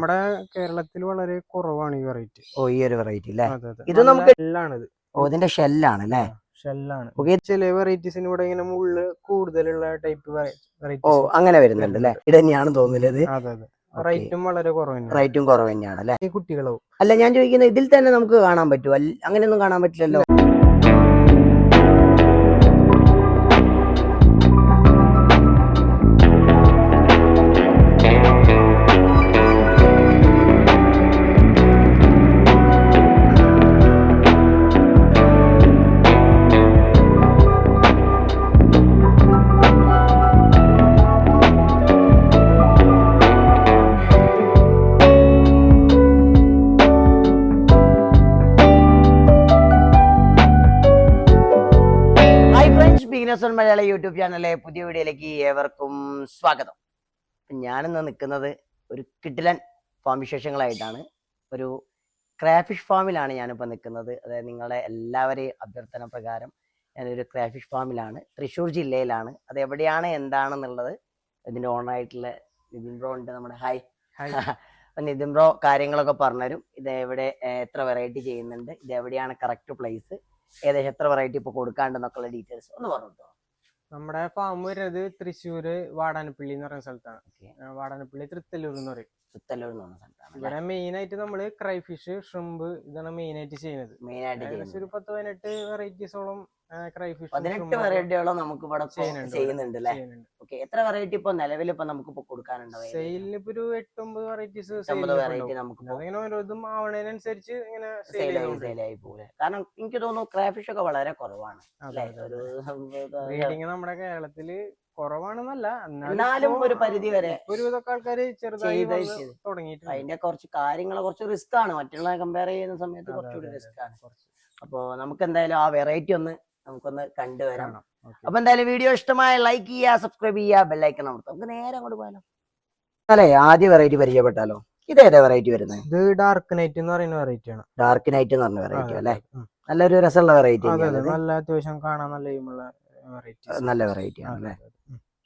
നമ്മുടെ കേരളത്തിൽ വളരെ കുറവാണ് ഈ വെറൈറ്റി. ഈ ഒരു വെറൈറ്റി അല്ലേ? ഇത് നമുക്ക് ഷെല്ലാണിത്. ഇതിന്റെ ഷെല്ലാണ് അല്ലേ? ഷെല്ലാണ്. ചില വെറൈറ്റീസിന് ഇവിടെ ഇങ്ങനെ മുള്ള് കൂടുതലുള്ള ടൈപ്പ് വെറൈറ്റി. അങ്ങനെ വരുന്നുണ്ട് അല്ലേ? ഇത് തന്നെയാണ് തോന്നുന്നത്. അതെ അതെ. റേറ്റും വളരെ റേറ്റും കുറവ് തന്നെയാണ് അല്ലേ? ഈ കുട്ടികളോ അല്ല, ഞാൻ ചോദിക്കുന്നത് ഇതിൽ തന്നെ നമുക്ക് കാണാൻ പറ്റുമോ? അങ്ങനെയൊന്നും കാണാൻ പറ്റില്ലല്ലോ. മലയാള യൂട്യൂബ് ചാനലിലെ പുതിയ വീഡിയോയിലേക്ക് ഏവർക്കും സ്വാഗതം. ഞാനിന്ന് നിൽക്കുന്നത് ഒരു കിടിലൻ ഫാം വിശേഷങ്ങളായിട്ടാണ്. ഒരു ക്രാഫിഷ് ഫാമിലാണ് ഞാനിപ്പോൾ നിൽക്കുന്നത്. അതായത് നിങ്ങളുടെ എല്ലാവരെയും അഭ്യർത്ഥന പ്രകാരം ഞാനൊരു ക്രാഫിഷ് ഫാമിലാണ്. തൃശ്ശൂർ ജില്ലയിലാണ്. അത് എവിടെയാണ് എന്താണെന്നുള്ളത് ഇതിൻ്റെ ഓണറായിട്ടുള്ള നിതിൻ ബ്രോ ഉണ്ട്. നമ്മുടെ ഹായ് നിതിൻ ബ്രോ കാര്യങ്ങളൊക്കെ പറഞ്ഞുതരും. ഇത് എവിടെ എത്ര വെറൈറ്റി ചെയ്യുന്നുണ്ട്, ഇത് എവിടെയാണ് കറക്റ്റ് പ്ലേസ്, ഏകദേശം എത്ര വെറൈറ്റി ഇപ്പോൾ കൊടുക്കാണ്ടെന്നൊക്കെയുള്ള ഡീറ്റെയിൽസ് ഒന്ന് പറഞ്ഞു. നമ്മുടെ ഫാം വരുന്നത് തൃശ്ശൂര് വാടാനപ്പള്ളി എന്ന് പറയുന്ന സ്ഥലത്താണ്. വാടാനപ്പള്ളി തൃത്തല്ലൂർ എന്ന് പറയും. ഇവിടെ മെയിൻ ആയിട്ട് നമ്മള് ക്രൈഫിഷ്, ഷ്രിമ്പ് ഇതാണ് മെയിൻ ആയിട്ട് ചെയ്യുന്നത്. ഒരു 10-18 വെറൈറ്റീസോളം ക്രൈഫിഷ് 18 വെറൈറ്റിയോളം നമുക്ക് ഇവിടെ ചെയ്യുന്നുണ്ട്. എത്ര വെറൈറ്റി ഇപ്പൊ നിലവിൽ ഇപ്പൊ നമുക്ക് കൊടുക്കാനുണ്ടോ? സെയിലിന് ഇപ്പൊ ഒരു 8-9 വെറൈറ്റീസ് വെറൈറ്റി നമുക്ക് അങ്ങനെ ഓരോന്നും ആവണതിനനുസരിച്ച് ഇങ്ങനെ സെയിലായി പോലെ. കാരണം എനിക്ക് തോന്നുന്നു ക്രാഫിഷ് ഒക്കെ വളരെ കുറവാണ്. നമ്മുടെ കേരളത്തില് കുറവാണെന്നല്ല, എന്നാലും ഒരു പരിധി വരെ ഒരുവിധൊക്കെ ആൾക്കാര് ചെറുതായി തുടങ്ങിയിട്ടുണ്ട്. അതിന്റെ കുറച്ച് കാര്യങ്ങൾ കുറച്ച് റിസ്ക് ആണ്, മറ്റുള്ള കമ്പയർ ചെയ്യുന്ന സമയത്ത് കുറച്ചുകൂടി റിസ്ക് ആണ്. അപ്പൊ നമുക്ക് എന്തായാലും ആ വെറൈറ്റി നമുക്കൊന്ന് കണ്ടുവരാം. അപ്പൊ എന്തായാലും വീഡിയോ ഇഷ്ടമായ ലൈക്ക് ചെയ്യുക, സബ്സ്ക്രൈബ് ചെയ്യുക, ബെല്ലൈക്കൺ അമർത്തുക. നമുക്ക് നേരെ അങ്ങോട്ട് പോയാലോ. അല്ലേ, ആദ്യ വെറൈറ്റി പരിചയപ്പെട്ടാലോ? ഇത് ഏതാ വെറൈറ്റി വരുന്നത്? ഇത് ഡാർക്ക് നൈറ്റ് എന്ന് പറയുന്ന വെറൈറ്റി ആണ്. ഡാർക്ക് നൈറ്റ് എന്ന് പറഞ്ഞ വെറൈറ്റി അല്ലേ? നല്ലൊരു രസമുള്ള വെറൈറ്റി. നല്ല അത്യാവശ്യം കാണാൻ നല്ല വെറൈറ്റി ആണല്ലേ?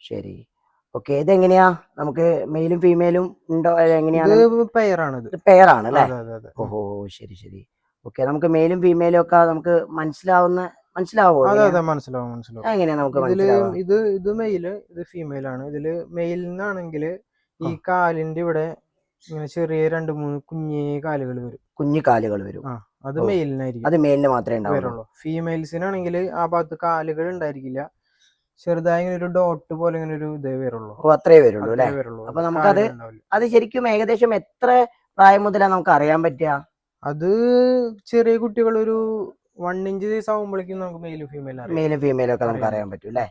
ശരി, ഓക്കെ. ഇതെങ്ങനെയാ, നമുക്ക് മെയിലും ഫീമെയിലും ഉണ്ടോ? എങ്ങനെയാണ്? പെയർ ആണ് അല്ലേ? ഓഹോ, ശരി ശരി. ഓക്കെ, നമുക്ക് മെയിലും ഫീമെയിലും ഒക്കെ നമുക്ക് മനസ്സിലാവോ? മനസ്സിലാവും. എങ്ങനെയാ നമുക്ക് ഇത് മെയില്, ഇത് ഫീമെയിൽ ആണ്. ഇതില് മെയിലിനാണെങ്കിൽ ഈ കാലിന്റെ ഇവിടെ ഇങ്ങനെ ചെറിയ 2-3 കുഞ്ഞു കാലുകൾ വരും. അത് മെയിലിനായിരിക്കും. അത് മെയിലിന് മാത്രമേ ഉണ്ടാവുള്ളൂ. ഫീമെയിൽസിനാണെങ്കിൽ ആ ഭാഗത്ത് കാലുകൾ ഉണ്ടായിരിക്കില്ല, ചെറുതായി ഒരു ഡോട്ട് പോലെ ഇങ്ങനെ ഒരു ഇതേ വരുള്ളൂ. അത്രേ വരുള്ളൂ അല്ലേ? അപ്പൊ നമുക്കത് ശരിക്കും ഏകദേശം എത്ര പ്രായം മുതലാണ് നമുക്ക് അറിയാൻ പറ്റുക? അത് ചെറിയ കുട്ടികൾ ഒരു 1 ഇഞ്ച് സൈസ് ആകുമ്പോഴേക്കും നമുക്ക് മെയിലും ഫീമെയിലും ഒക്കെ നമുക്ക് അറിയാൻ പറ്റും അല്ലേ?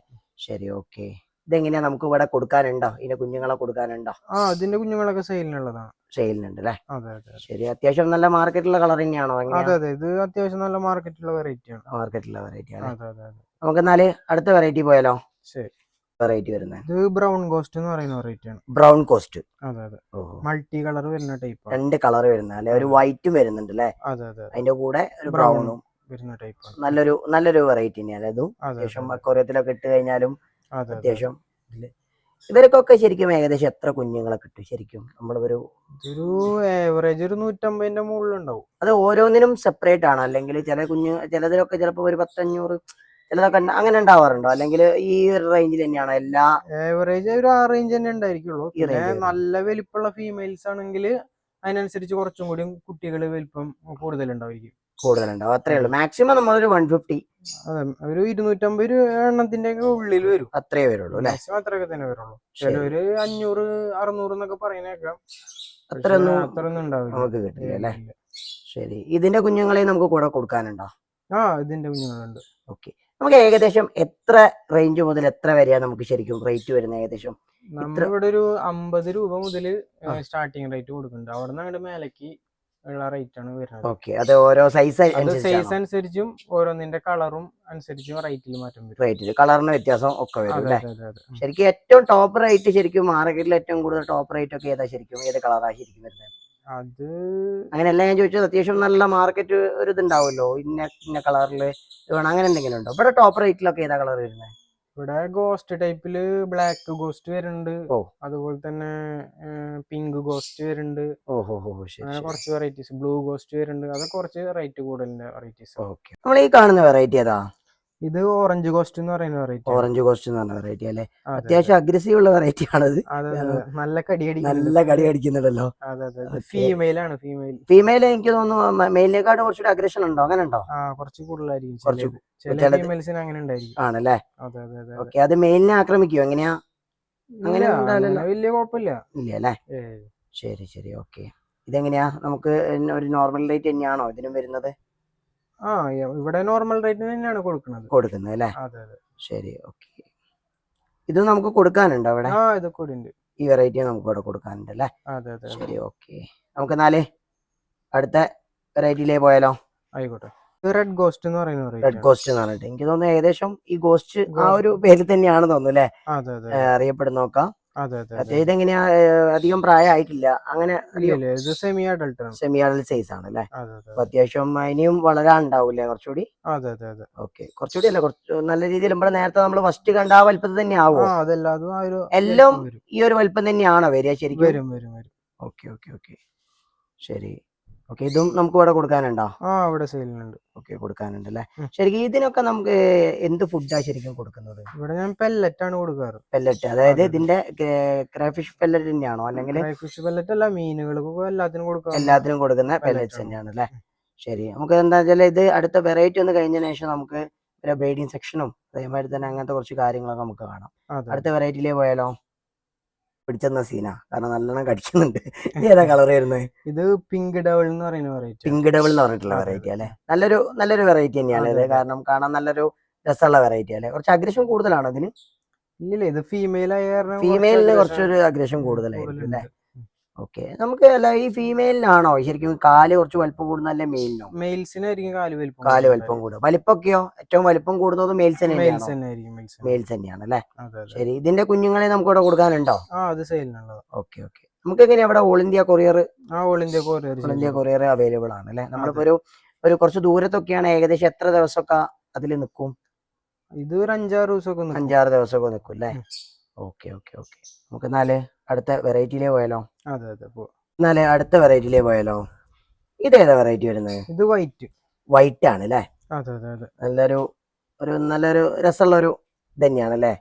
ശരി, ഓക്കെ. ഇതെങ്ങനെയാ നമുക്ക് ഇവിടെ കൊടുക്കാനുണ്ടോ? ഇതിന്റെ കുഞ്ഞുങ്ങളെ കൊടുക്കാനുണ്ടോ? അതിന്റെ കുഞ്ഞുങ്ങളൊക്കെ സെയിലിനുള്ളതാണ്. സെയിലിനുണ്ട് അല്ലേ? ശരി. അത്യാവശ്യം നല്ല മാർക്കറ്റുള്ള കളർ തന്നെയാണോ? അതെ, ഇത് അത്യാവശ്യം നല്ല മാർക്കറ്റുള്ള വെറൈറ്റി ആണ്. നമുക്ക് എന്നാല് അടുത്ത വെറൈറ്റി പോയാലോ? ശരി. വെറൈറ്റി വരുന്നത് ഇത് ബ്രൗൺ കോസ്റ്റ് എന്ന് പറയുന്ന വെറൈറ്റി ആണ്. Brown cost. അതെ. മൾട്ടി കളർ വരുന്ന ടൈപ്പ്. 2 കളർ വരുന്ന അല്ലെ? ഒരു വൈറ്റും വരുന്നുണ്ട് അല്ലേ? അതിന്റെ കൂടെ ഒരു ബ്രൗണും വരുന്ന ടൈപ്പ്. നല്ലൊരു വെറൈറ്റി തന്നെയാണ് ഇതും. അത്യാവശ്യം അക്വേറിയത്തിലൊക്കെ ഇട്ട് കഴിഞ്ഞാലും അത്യാവശ്യം. ഇവർക്കൊക്കെ ശരിക്കും ഏകദേശം എത്ര കുഞ്ഞുങ്ങളെ കിട്ടും ശരിക്കും? നമ്മളൊരു ഏവറേജ് ഒരു 150ന്റെ മുകളിലുണ്ടാവും. അത് ഓരോന്നിനും സെപ്പറേറ്റ് ആണ്, അല്ലെങ്കിൽ ചിലതിലൊക്കെ ചിലപ്പോ ഒരു 10-500 ചിലതൊക്കെ അങ്ങനെ ഉണ്ടാവാറുണ്ടോ? അല്ലെങ്കിൽ ഈ ഒരു റേഞ്ചിൽ തന്നെയാണോ? എല്ലാ ഏവറേജ് ഒരു ആ റേഞ്ച് തന്നെ ഉണ്ടായിരിക്കുള്ളൂ. നല്ല വലിപ്പമുള്ള ഫീമെയിൽസ് ആണെങ്കിൽ അതിനനുസരിച്ച് കുറച്ചും കൂടി കുട്ടികൾ വലിപ്പം കൂടുതലുണ്ടാവും. അത്രേ ഉള്ളൂ. മാക്സിമം നമ്മളൊരു 150, അതെ, ഒരു 250 എണ്ണത്തിന്റെ ഉള്ളിൽ വരും. അത്രേ വരുള്ളൂ അല്ലേ? അത്രയൊക്കെ തന്നെ വരുള്ളൂ. ചിലവര് 500-600 എന്നൊക്കെ പറയുന്നേക്കാം. അത്രയൊന്നും നമുക്ക് കിട്ടില്ല അല്ലേ? ശരി. ഇതിന്റെ കുഞ്ഞുങ്ങളെ നമുക്ക് കൂടെ കൊടുക്കാനുണ്ടോ? ഇതിന്റെ കുഞ്ഞുങ്ങളുണ്ട്. ഓക്കെ. നമുക്ക് ഏകദേശം എത്ര റേഞ്ച് മുതൽ എത്ര വരെയാണ് നമുക്ക് ശരിക്കും റേറ്റ് വരുന്നത്? ഏകദേശം നമ്മളിവിടെ ഒരു 50 രൂപ മുതൽ സ്റ്റാർട്ടിങ് റേറ്റ് കൊടുക്കുന്നുണ്ട്. അവിടെ നിന്ന് അങ്ങോട്ട് മേലേക്ക് ഉള്ള റേറ്റ് ആണ് വരുന്നത്. ഓക്കെ. അത് ഓരോ സൈസ് അനുസരിച്ചും ഓരോന്നിന്റെ കളറും അനുസരിച്ചും റേറ്റിൽ മാറ്റം വരും. റേറ്റിൽ കളറിന് വ്യത്യാസം ഒക്കെ വരും അല്ലേ? ശരിക്കും ഏറ്റവും ടോപ്പ് റേറ്റ് ശരിക്കും മാർക്കറ്റിൽ ഏറ്റവും കൂടുതൽ ടോപ്പ് റേറ്റ് ഒക്കെ ഏതാ ശരിക്കും? ഏത് കളറാണ് ശരിക്കും വരുന്നത്? അത് അങ്ങനെയല്ല ഞാൻ ചോദിച്ചത്. അത്യാവശ്യം നല്ല മാർക്കറ്റ് ഒരു ഇതുണ്ടാവുമല്ലോ, ഇന്ന കളറിൽ വേണം, അങ്ങനെ എന്തെങ്കിലും ഉണ്ടോ? ഇവിടെ ടോപ്പ് റേറ്റിലൊക്കെ ഏതാ കളർ വരുന്നത്? ഇവിടെ ഗോസ്റ്റ് ടൈപ്പില് ബ്ലാക്ക് ഗോസ്റ്റ് വരുന്നുണ്ട്, ഓ അതുപോലെ തന്നെ പിങ്ക് ഗോസ്റ്റ് വരുന്നുണ്ട്. ഓഹോ അങ്ങനെ കുറച്ച് വെറൈറ്റീസ്, ബ്ലൂ ഗോസ്റ്റ് വരുന്നുണ്ട്. അതൊക്കെ കുറച്ച് റേറ്റ് കൂടുതലിന്റെ വെറൈറ്റീസ്. ഓക്കെ, നമ്മൾ ഈ കാണുന്ന വെറൈറ്റി ഏതാ? ഇത് ഓറഞ്ച് ഗോസ്റ്റ് എന്ന് പറയുന്ന വെറൈറ്റി. ഓറഞ്ച് ഗോസ്റ്റ് എന്ന് പറഞ്ഞ വെറൈറ്റി അല്ലേ? അത്യാവശ്യം അഗ്രസീവ് ഉള്ള വെറൈറ്റി ആണത്. നല്ല കടി അടിക്കുന്നുണ്ടല്ലോ. ഫീമെയിൽ ആണ്. ഫീമെയിൽ എനിക്ക് തോന്നുന്നു മെയിലിനെക്കാട്ടും കുറച്ചുകൂടി അഗ്രഷൻ ഉണ്ടോ? അങ്ങനെ ഉണ്ടോ? കുറച്ച് കൂടുതലായിരിക്കും. അങ്ങനെ ഉണ്ടായിരിക്കും. ആണല്ലേ? ഓക്കെ, അത് മെയിലിനെ ആക്രമിക്കുമോ? എങ്ങനെയാ? അങ്ങനെ വലിയ കുഴപ്പമില്ല. ഇല്ല അല്ലേ? ശരി ഓക്കെ. ഇതെങ്ങനെയാ? നമുക്ക് ഒരു നോർമൽ റേറ്റ് തന്നെയാണോ ഇതിനും വരുന്നത്? ഇവിടെ നോർമൽ റേറ്റ് തന്നെയാണ് കൊടുക്കുന്നത് അല്ലേ? ശരി ഓക്കെ. ഇത് നമുക്ക് കൊടുക്കാനുണ്ടോ അവിടെ? ഇതൊക്കെ ഉണ്ട്. ഈ വെറൈറ്റി നമുക്ക് ഇവിടെ കൊടുക്കാനുണ്ട് അല്ലേ? ശരി ഓക്കെ. നമുക്ക് എന്നാല് അടുത്ത വെറൈറ്റിയിലേ പോയാലോ? ആയിക്കോട്ടെ. റെഡ് ഗോസ്റ്റ് എന്ന് പറയുന്നത്. റെഡ് ഗോസ്റ്റ് എന്ന് പറഞ്ഞിട്ട് എനിക്ക് തോന്നുന്നു ഏകദേശം ഈ ഗോസ്റ്റ് ആ ഒരു പേര് തന്നെയാണ് തോന്നുന്നു അല്ലേ അറിയപ്പെടുന്ന. നോക്കാം. ഇതെങ്ങനെയാ? അധികം പ്രായമായിട്ടില്ല അങ്ങനെ? സെമി അഡൽട്ട് സൈസ് ആണ് അല്ലേ? അത്യാവശ്യം ഇനിയും വളരാനുണ്ടാവൂലേ കുറച്ചുകൂടി? ഓക്കെ, കുറച്ചുകൂടി അല്ല, കുറച്ച് നല്ല രീതിയിൽ നമ്മുടെ നേരത്തെ നമ്മൾ ഫസ്റ്റ് കണ്ട ആ വലുപ്പത്തിൽ തന്നെ ആവോ? എല്ലാം ഈ ഒരു വലുപ്പം തന്നെയാണോ വരിക ശരിക്കും? ഓക്കെ ശരി ഓക്കെ. ഇതും നമുക്ക് ഇവിടെ കൊടുക്കാനുണ്ടോ? ഇവിടെ സെയിലുണ്ട്. ഓക്കെ, കൊടുക്കാനുണ്ട് അല്ലേ? ശരിക്കും ഇതിനൊക്കെ നമുക്ക് എന്ത് ഫുഡാ ശരിക്കും കൊടുക്കുന്നത്? ഇവിടെ ഞാൻ പെല്ലറ്റ് ആണ് കൊടുക്കാറ്. പെല്ലറ്റ്, അതായത് ഇതിന്റെ ക്രൈഫിഷ് പെല്ലറ്റ് തന്നെയാണോ? അല്ലെങ്കിൽ ഫിഷ് പെല്ലറ്റ് അല്ല, മീനുകൾക്ക് എല്ലാത്തിനും കൊടുക്കുന്ന പെല്ലറ്റ്സ് തന്നെയാണ് അല്ലേ? ശരി, നമുക്ക് എന്താ വെച്ചാൽ ഇത് അടുത്ത വെറൈറ്റി ഒന്ന് കഴിഞ്ഞതിന് ശേഷം നമുക്ക് ബ്രീഡിംഗ് സെക്ഷനും അതേമാതിരി തന്നെ അങ്ങനത്തെ കുറച്ച് കാര്യങ്ങളൊക്കെ നമുക്ക് കാണാം. അടുത്ത വെറൈറ്റിയിലേ പോയാലോ? പിടിച്ചെന്ന സീനാ, കാരണം നല്ലോണം കടിക്കുന്നുണ്ട്. ഏതാ കളർ വരുന്നത്? ഇത് പിങ്ക് ഡബിൾ എന്ന് പറയുന്ന വെറൈറ്റി. പിങ്ക് ഡബിൾ എന്ന് പറഞ്ഞിട്ടുള്ള വെറൈറ്റി അല്ലേ? നല്ലൊരു വെറൈറ്റി തന്നെയാണ് ഇത്. കാരണം കാണാൻ നല്ലൊരു രസമുള്ള വെറൈറ്റി അല്ലേ? കുറച്ച് അഗ്രഷൻ കൂടുതലാണോ ഇതിന്? ഇല്ല, ഇത് ഫീമെയിൽ ആയ കാരണം ഫീമെയിലിന് കുറച്ചൊരു അഗ്രഷൻ കൂടുതലായിരിക്കും അല്ലേ? ഓക്കെ, നമുക്ക് അല്ല ഈ ഫീമെയിലിനാണോ ശരിക്കും കാല് കുറച്ച് വലിപ്പം കൂടുന്ന, അല്ലെ മെയിലിനോ? മെയിൽസിനായിരിക്കും കാല് വലിപ്പം കൂടുക. വലിപ്പമൊക്കെയോ? ഏറ്റവും വലിപ്പം കൂടുന്നത് മെയിൽസ് തന്നെയാണ് അല്ലേ? ശരി, ഇതിന്റെ കുഞ്ഞുങ്ങളെ നമുക്ക് ഇവിടെ കൊടുക്കാനുണ്ടോ? ഓക്കെ. നമുക്ക് എങ്ങനെയാ ഇവിടെ all India courier? All India courier available ആണ് അല്ലേ? നമ്മളിപ്പോ ഒരു കുറച്ച് ദൂരത്തൊക്കെയാണ് ഏകദേശം എത്ര ദിവസമൊക്കെ അതിൽ നിൽക്കും? ഇത് ഒരു 5-6 ദിവസമൊക്കെ നിൽക്കും അല്ലേ? ഓക്കെ. നമുക്ക് എന്നാല് അടുത്ത വെറൈറ്റിയിലേ പോയാലോ? അടുത്ത വെറൈറ്റിയിലേ പോയാലോ? ഇതേതാ വെറൈറ്റി വരുന്നത്? ഇത് വൈറ്റ് ആണ് അല്ലേ? നല്ലൊരു രസമുള്ള ഒരു തന്നെയാണ് അല്ലേ?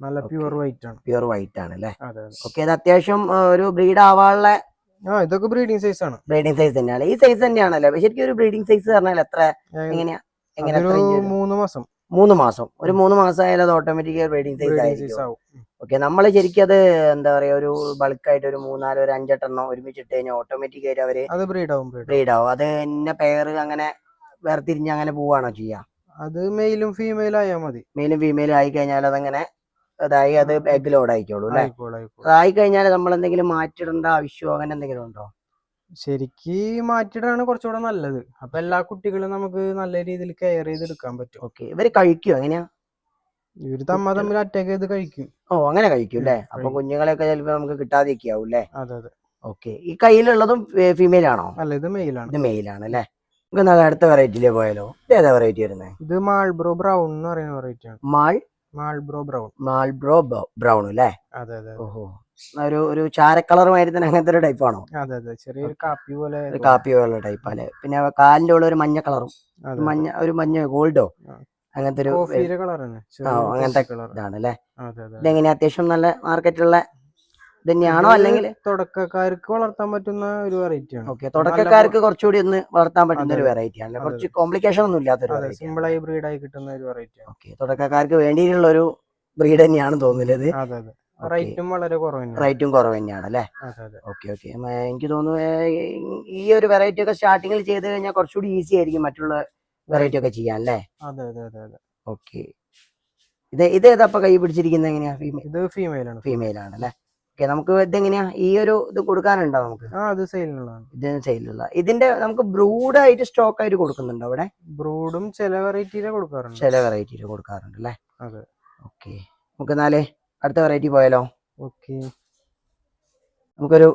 നല്ല പ്യുവർ വൈറ്റ് ആണ് അല്ലേ? ഓക്കെ, ഇത് അത്യാവശ്യം ഒരു ബ്രീഡ് ആവാനുള്ള ഇതൊക്കെ ബ്രീഡിംഗ് സൈസ് ആണ്. ബ്രീഡിംഗ് സൈസ് തന്നെയാണ്. ഈ സൈസ് തന്നെയാണല്ലേ ശരിക്കും ഒരു ബ്രീഡിംഗ് സൈസ് പറഞ്ഞാൽ? എത്ര എങ്ങനെയാ? 3 മാസം. ഒരു 3 മാസം ആയാലും അത് ഓട്ടോമാറ്റിക് ബ്രീഡിംഗ് സൈസ് ആയിരിക്കും. ഓക്കെ, നമ്മൾ ശരിക്കും അത് എന്താ പറയാ, ഒരു ബൾക്കായിട്ട് ഒരു 3-4 ഒരു 5-8 ഒരുമിച്ചിട്ട് കഴിഞ്ഞാൽ ഓട്ടോമാറ്റിക് ആയിട്ട് അവര് ബ്രീഡ് ആവും. അത് എന്നെ പെയർ അങ്ങനെ വേർതിരിഞ്ഞ് അങ്ങനെ പോവാണോ ചെയ്യാ? അത് മെയിലും ഫീമെയിലും ആയാൽ മതി. മെയിലും ഫീമെയിലും ആയി കഴിഞ്ഞാൽ അതങ്ങനെ അത് എഗ് ലോഡ് ആയിക്കോളൂ അല്ലെ? അതായി കഴിഞ്ഞാൽ നമ്മൾ എന്തെങ്കിലും മാറ്റിടേണ്ട ആവശ്യമോ അങ്ങനെ എന്തെങ്കിലും ഉണ്ടോ? ശരിക്ക് മാറ്റിയിടാണ് കുറച്ചുകൂടെ നല്ലത്. അപ്പൊ എല്ലാ കുട്ടികളും നമുക്ക് നല്ല രീതിയിൽ കെയർ ചെയ്തെടുക്കാൻ പറ്റും. ഓക്കെ, ഇവര് കഴിക്കുമോ? എങ്ങനെയാ? ഇവര് തമ്മിൽ അറ്റാക്ക് ചെയ്ത് കഴിക്കും. അങ്ങനെ കഴിക്കും അല്ലേ? അപ്പൊ കുഞ്ഞുങ്ങളെയൊക്കെ ചിലപ്പോ നമുക്ക് കിട്ടാതിരിക്കാവും അല്ലേ? ഓക്കെ, ഈ കയ്യിലുള്ളതും ഫീമെയിൽ ആണോ? അല്ല, ഇത് മെയിലാണ്. ഇത് മെയിലാണ് അല്ലേ? നമുക്ക് അടുത്ത വെറൈറ്റിയിലേ പോയാലോ? ഏതാ വെറൈറ്റി വരുന്നത്? ഇത് മാൾബ്രോ ബ്രൗൺ എന്ന് പറയുന്ന വെറൈറ്റി ആണ്. മാൾബ്രോ ബ്രൗൺ അല്ലേ? ഓഹോ, ഒരു ചാര കളറുമായിട്ട് തന്നെ അങ്ങനത്തെ ഒരു ടൈപ്പ് ആണോ? ചെറിയൊരു കാപ്പി പോലെ ടൈപ്പ് അല്ലേ? പിന്നെ കാലിന്റെ ഉള്ള ഒരു മഞ്ഞ കളറും മഞ്ഞ ഗോൾഡോ അങ്ങനത്തെ ഒരു അങ്ങനത്തെ ഇതാണ് അല്ലേ? ഇതെങ്ങനെയാ? അത്യാവശ്യം നല്ല മാർക്കറ്റുള്ള തന്നെയാണോ? അല്ലെങ്കിൽ തുടക്കക്കാർക്ക് വളർത്താൻ പറ്റുന്ന ഒരു വെറൈറ്റി ആണ്. ഓക്കെ, തുടക്കക്കാർക്ക് കുറച്ചുകൂടി ഒന്ന് വളർത്താൻ പറ്റുന്ന ഒരു വെറൈറ്റി ആണ്. കുറച്ച് കോംപ്ലിക്കേഷൻ ഒന്നും ഇല്ലാത്തൊരു സിമ്പിൾ ആയി ബ്രീഡ് ആയി കിട്ടുന്ന ഒരു വെറൈറ്റി ആണ്. ഓക്കെ, തുടക്കക്കാർക്ക് വേണ്ടിയിട്ടുള്ള ഒരു ബ്രീഡ് തന്നെയാണ് തോന്നുന്നത്. റേറ്റും വളരെ കുറവ് തന്നെയാണ് അല്ലേ? ഓക്കെ. എനിക്ക് തോന്നുന്നു ഈ ഒരു വെറൈറ്റി ഒക്കെ സ്റ്റാർട്ടിങ്ങിൽ ചെയ്ത് കഴിഞ്ഞാൽ കുറച്ചുകൂടി ഈസി ആയിരിക്കും മറ്റുള്ള വെറൈറ്റി ഒക്കെ ചെയ്യാൻ അല്ലേ? ഓക്കെ, ഇതേതപ്പ കൈ പിടിച്ചിരിക്കുന്നത് എങ്ങനെയാ? ഇത് ഫീമെയിൽ ആണ് അല്ലേ? ഓക്കെ, നമുക്ക് ഇതെങ്ങനെയാ ഈ ഒരു ഇത് കൊടുക്കാനുണ്ടോ നമുക്ക്? ഇത് സെയിലുള്ള ഇതിന്റെ നമുക്ക് ബ്രൂഡ് ആയിട്ട് സ്റ്റോക്ക് ആയിട്ട് കൊടുക്കുന്നുണ്ടോ അവിടെ? ബ്രൂഡും ചില വെറൈറ്റിയിലെ കൊടുക്കാറുണ്ട് അല്ലേ? ഓക്കെ, നമുക്ക് എന്നാലേ അടുത്ത വെറൈറ്റി പോയാലോ? ഓക്കെ, നമുക്കൊരു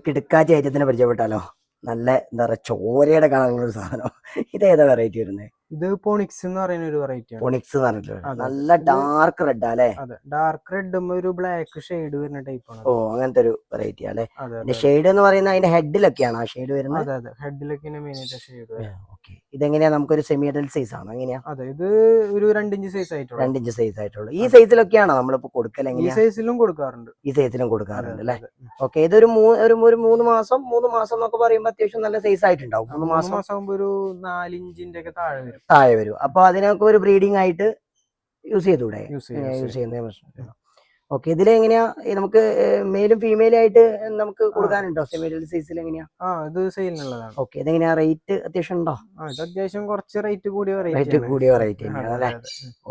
കിടുക്കാച്ചി ഐറ്റത്തിനെ പരിചയപ്പെട്ടാലോ? നല്ല എന്താ പറയാ ചോരയുടെ കളറുള്ള ഒരു സാധനം. ഇതേതാ വെറൈറ്റി വരുന്നത്? ഇത് പോണിക്സ് എന്ന് പറയുന്ന ഒരു വെറൈറ്റി ആണ്. പോണിക്സ് എന്ന് പറഞ്ഞിട്ട് നല്ല ഡാർക്ക് റെഡ് അല്ലേ? അതെ, ഡാർക്ക് റെഡും ഒരു ബ്ലാക്ക് ഷെയ്ഡ് വരുന്ന ടൈപ്പ് ആണ്. ഓ, അങ്ങനത്തെ ഒരു വെറൈറ്റി അല്ലേ? ഷെയ്ഡ് എന്ന് പറയുന്നത് അതിന്റെ ഹെഡിലൊക്കെയാണ് ആ ഷെയ്ഡ് വരുന്നത്? അതെ അതെ, ഹെഡിലൊക്കെയാണ് മെയിൻ ആയിട്ട് ഷെയ്ഡ്. ഓക്കെ, ഇതെങ്ങനെയാ നമുക്കൊരു സെമി അഡൽട്ട് സൈസ് ആണോ എങ്ങനെയാ? അതെ, ഇത് ഒരു 2 ഇഞ്ച് സൈസ് ആയിട്ടുള്ളൂ. 2 ഇഞ്ച് സൈസ് ആയിട്ടുള്ളൂ. ഈ സൈസിലൊക്കെയാണോ നമ്മളിപ്പോ കൊടുക്കൽ? ഈ സൈസിലും കൊടുക്കാറുണ്ട്. ഈ സൈസിലും കൊടുക്കാറുണ്ട് അല്ലേ? ഓക്കെ, ഇതൊരു 3 മാസം എന്നൊക്കെ പറയുമ്പോൾ അത്യാവശ്യം നല്ല സൈസ് ആയിട്ടുണ്ടാവും. 3 മാസം ആകുമ്പോൾ ഒരു 4 ഇഞ്ചിന്റെ ഒക്കെ താഴെ വരും. അപ്പൊ അതിനൊക്കെ ഒരു ബ്രീഡിംഗ് ആയിട്ട് യൂസ് ചെയ്തൂടെ? യൂസ് ചെയ്യുന്ന പ്രശ്നം. ഓക്കെ, ഇതിലെങ്ങനെയാ നമുക്ക് മെയിലും ഫീമെയിലും ആയിട്ട് നമുക്ക് കൊടുക്കാനുണ്ടോ? സെമി അഡൽട്ട് സൈസിൽ എങ്ങനെയാ? ഇത് സെയിലിനുള്ളതാണ്. ഓക്കെ, ഇതെങ്ങനെയാ റേറ്റ് അത്യാവശ്യം ഉണ്ടോ? അത്യാവശ്യം കുറച്ച് റേറ്റ് കൂടിയ വെറൈറ്റി അല്ലേ?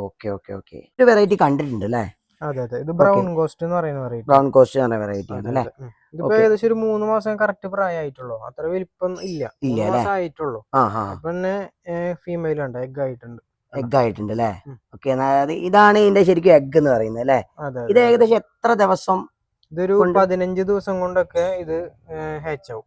ഓക്കെ ഓക്കെ ഓക്കെ, ഒരു വെറൈറ്റി കണ്ടിട്ടുണ്ട് അല്ലേ? അതെ അതെ, ഇത് ബ്രൗൺ കോസ്റ്റ് എന്ന് പറയുന്ന വെറൈറ്റി. ബ്രൗൺ കോസ്റ്റ് എന്ന് പറയുന്ന വെറൈറ്റി ആണ് അല്ലേ? ഇതിപ്പോ ഏകദേശം ഒരു 3 മാസം കറക്റ്റ് പ്രായമായിട്ടുള്ളൂ. അത്ര വലിപ്പം ഇല്ല, 3 മാസം ആയിട്ടുള്ളൂ. പിന്നെ ഫീമെയിൽ ഉണ്ട്, എഗ് ആയിട്ടുണ്ട്. എഗ് ആയിട്ടുണ്ട് അല്ലേ? ഓക്കെ, ഇതാണ് ഇതിന്റെ ശരിക്കും എഗ് എന്ന് പറയുന്നത് അല്ലേ? ഇത് ഏകദേശം എത്ര ദിവസം? ഇതൊരു 15 ദിവസം കൊണ്ടൊക്കെ ഇത് ഹാച്ച് ആവും,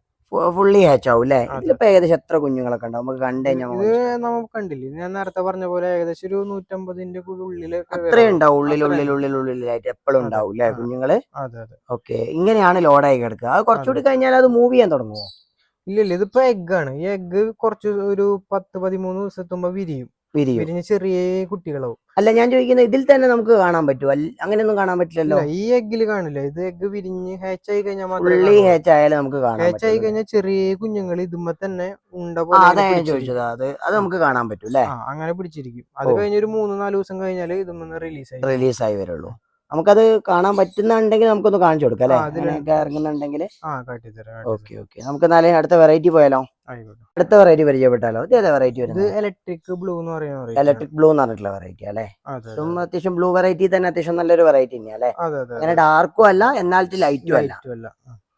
ഫുള്ളി ഹാച്ച് ആവും അല്ലേ? ഇതിലിപ്പോ ഏകദേശം എത്ര കുഞ്ഞുങ്ങളൊക്കെ ഉണ്ടാവും നമുക്ക് കണ്ടു കഴിഞ്ഞാൽ? ഇത് നമുക്ക് കണ്ടില്ലേ, ഞാൻ നേരത്തെ പറഞ്ഞ പോലെ ഏകദേശം ഒരു 150ന്റെ ഉള്ളില് അത്രയും ഉണ്ടാവും. ഉള്ളിലായിട്ട് എപ്പോഴും ഉണ്ടാവും അല്ലേ കുഞ്ഞുങ്ങള്? അതെ അതെ. ഓക്കെ, ഇങ്ങനെയാണ് ലോഡായി കിടക്കുക. അത് കുറച്ചുകൂടി കഴിഞ്ഞാൽ അത് മൂവ് ചെയ്യാൻ തുടങ്ങുമോ? ഇല്ല, ഇതിപ്പോ എഗ് ആണ്. ഈ എഗ് കുറച്ച് ഒരു 10-13 ദിവസത്തുമ്പോ വിരിഞ്ഞ് ചെറിയ കുട്ടികളാവും. അല്ല, ഞാൻ ചോദിക്കുന്നത് ഇതിൽ തന്നെ നമുക്ക് കാണാൻ പറ്റുമോ? അങ്ങനെയൊന്നും കാണാൻ പറ്റില്ലല്ലോ. ഈ എഗ്ഗില് കാണില്ല. ഇത് എഗ് വിരിഞ്ഞ് ഹാച്ച് ആയി കഴിഞ്ഞാൽ ഹാച്ച് ആയാലും നമുക്ക് കാണാം. ഹാച്ച് ആയി കഴിഞ്ഞാൽ ചെറിയ കുഞ്ഞുങ്ങൾ ഇതുമ്പോ തന്നെ ചോദിച്ചത്. അത് നമുക്ക് കാണാൻ പറ്റും അല്ലേ? അങ്ങനെ പിടിച്ചിരിക്കും. അത് കഴിഞ്ഞ ഒരു 3-4 ദിവസം കഴിഞ്ഞാല് ഇതുമ്മ റിലീസായി വരുള്ളൂ. നമുക്കത് കാണാൻ പറ്റുന്നുണ്ടെങ്കിൽ നമുക്കൊന്ന് കാണിച്ചു കൊടുക്കാം അല്ലെ? അങ്ങനെയൊക്കെ ഇറങ്ങുന്നുണ്ടെങ്കിൽ. ഓക്കെ ഓക്കെ, നമുക്ക് എന്നാലേ അടുത്ത വെറൈറ്റി പോയാലോ? അടുത്ത വെറൈറ്റി പരിചയപ്പെട്ടാലോ? ഇത് വെറൈറ്റി വരുന്നത് ഇലക്ട്രിക് ബ്ലൂ എന്ന് പറയുന്നത്. ഇലക്ട്രിക് ബ്ലൂ എന്ന് പറഞ്ഞിട്ടുള്ള വെറൈറ്റി അല്ലേ? അത്യാവശ്യം ബ്ലൂ വെറൈറ്റി തന്നെ അത്യാവശ്യം നല്ലൊരു വെറൈറ്റി തന്നെയാ അല്ലേ? അങ്ങനെ ഡാർക്കും അല്ല എന്നാൽ ലൈറ്റും അല്ല,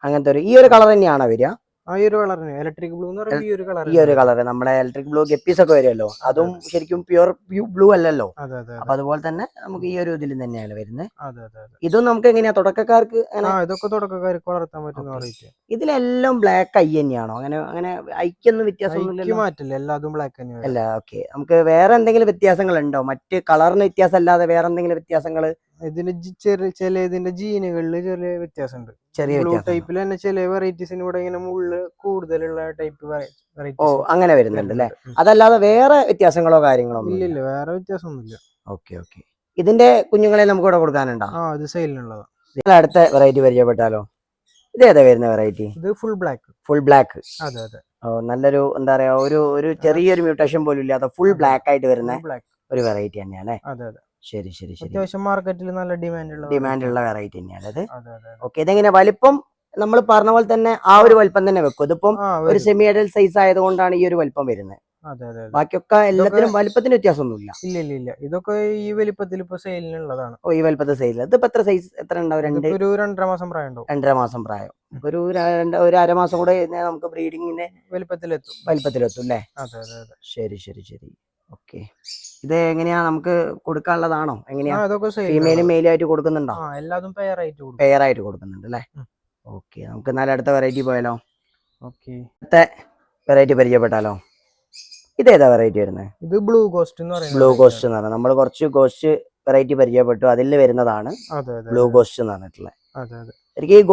അങ്ങനത്തെ ഈ ഒരു കളർ തന്നെയാണോ വരിക? ഇലക്ട്രിക് ബ്ലൂ എന്ന് പറയുന്നത് ഈ ഒരു കളർ നമ്മുടെ ഇലക്ട്രിക് ബ്ലൂ ഗപ്പീസ് ഒക്കെ വരുമല്ലോ, അതും ശരിക്കും പ്യുവർ ബ്ലൂ അല്ലല്ലോ. അപ്പൊ അതുപോലെ തന്നെ നമുക്ക് ഈ ഒരു ഇതിൽ തന്നെയാണ് വരുന്നത്. ഇതും നമുക്ക് എങ്ങനെയാ തുടക്കക്കാർക്ക്? ഇതൊക്കെ തുടക്കക്കാർക്ക് വളർത്താൻ പറ്റുന്ന. ഇതിലെല്ലാം ബ്ലാക്ക് ഐ തന്നെയാണോ? അങ്ങനെ ഐക്കൊന്നും വ്യത്യാസമൊന്നുമില്ല, മാറ്റില്ല, എല്ലാതും ബ്ലാക്ക് തന്നെയാണ് അല്ല? ഓക്കെ, നമുക്ക് വേറെ എന്തെങ്കിലും വ്യത്യാസങ്ങൾ ഉണ്ടോ? മറ്റ് കളറിന് വ്യത്യാസം അല്ലാതെ വേറെ എന്തെങ്കിലും വ്യത്യാസങ്ങൾ? ഇതിന് ഇതിന്റെ ജീനുകളില് ചെറിയ വ്യത്യാസമുണ്ട്. ചെറിയ ടൈപ്പിൽ തന്നെ ചില വെറൈറ്റീസിന് ഇവിടെ ഇങ്ങനെ മുള്ള് കൂടുതലുള്ള ടൈപ്പ് വെറൈറ്റി. ഓ, അങ്ങനെ വരുന്നുണ്ട് അല്ലേ? അതല്ലാതെ വേറെ വ്യത്യാസങ്ങളോ കാര്യങ്ങളോ? ഇല്ല, വേറെ വ്യത്യാസമൊന്നുമില്ല. ഓക്കെ ഓക്കെ, ഇതിന്റെ കുഞ്ഞുങ്ങളെ നമുക്ക് ഇവിടെ കൊടുക്കാനുണ്ടോ? ഇത് സെയിലിനുള്ളതാ. അടുത്ത വെറൈറ്റി പരിചയപ്പെട്ടാലോ? ഇത് ഏതാ വരുന്ന വെറൈറ്റി? ഇത് ഫുൾ ബ്ലാക്ക്. അതെ അതെ. നല്ലൊരു എന്താ പറയാ, ഒരു ചെറിയൊരു മ്യൂട്ടേഷൻ പോലും ഇല്ലാത്ത ഫുൾ ബ്ലാക്ക് ആയിട്ട് വരുന്ന ഒരു വെറൈറ്റി തന്നെയാണ്. അതെ അതെ. ശരി ശരി ശരി, അത്യാവശ്യം മാർക്കറ്റിൽ നല്ല ഡിമാൻഡ് ഉള്ള വെറൈറ്റി തന്നെയാണ് അത്. ഓക്കെ, ഇതെങ്ങനെ വലിപ്പം? നമ്മൾ പറഞ്ഞ പോലെ തന്നെ ആ ഒരു വലിപ്പം തന്നെ വെക്കും. ഇതിപ്പം ഒരു സെമി അഡൽട്ട് സൈസ് ആയതുകൊണ്ടാണ് ഈ ഒരു വലിപ്പം വരുന്നത്. ബാക്കിയൊക്കെ എല്ലാത്തിനും വലിപ്പത്തിന് വ്യത്യാസമൊന്നുമില്ല. ഇല്ല, ഇതൊക്കെ ഈ വലിപ്പത്തിൽ ഇപ്പൊ സെയിലിനുള്ളതാണ്. ഓ, ഈ വലിപ്പത്തിൽ സെയിൽ. ഇതിപ്പോ എത്ര സൈസ് എത്ര ഉണ്ടാവും? ഒരു 2.5 മാസം പ്രായം ഉണ്ടാവും. 2.5 മാസം പ്രായം. ഒരു അരമാസം കൂടെ നമുക്ക് ബ്രീഡിങ്ങിന്റെ വലിപ്പത്തിലെത്തും അല്ലേ? ശരി ശരി ശരി. ഓക്കെ, ഇത് എങ്ങനെയാ നമുക്ക് കൊടുക്കാനുള്ളതാണോ? എങ്ങനെയാ ഫീമെയിലും മെയിലും ആയിട്ട് കൊടുക്കുന്നുണ്ടോ? എല്ലാതും പെയർ ആയിട്ട് കൊടുക്കുന്നുണ്ട് അല്ലേ? ഓക്കെ, നമുക്ക് എന്നാലും അടുത്ത വെറൈറ്റി പോയാലോ? അടുത്ത വെറൈറ്റി പരിചയപ്പെട്ടാലോ? ഇതേതാ വെറൈറ്റി വരുന്നത്? ഇത് ബ്ലൂ ഗോസ്റ്റ് എന്ന് പറയുന്നത്. ബ്ലൂ ഗോസ്റ്റ് എന്ന് പറഞ്ഞാൽ നമ്മൾ കുറച്ച് ഗോസ്റ്റ് വെറൈറ്റി പരിചയപ്പെട്ടു, അതിൽ വരുന്നതാണ് ബ്ലൂ ഗോസ്റ്റ് എന്ന് പറഞ്ഞിട്ടുള്ളത്. എനിക്ക് ഈ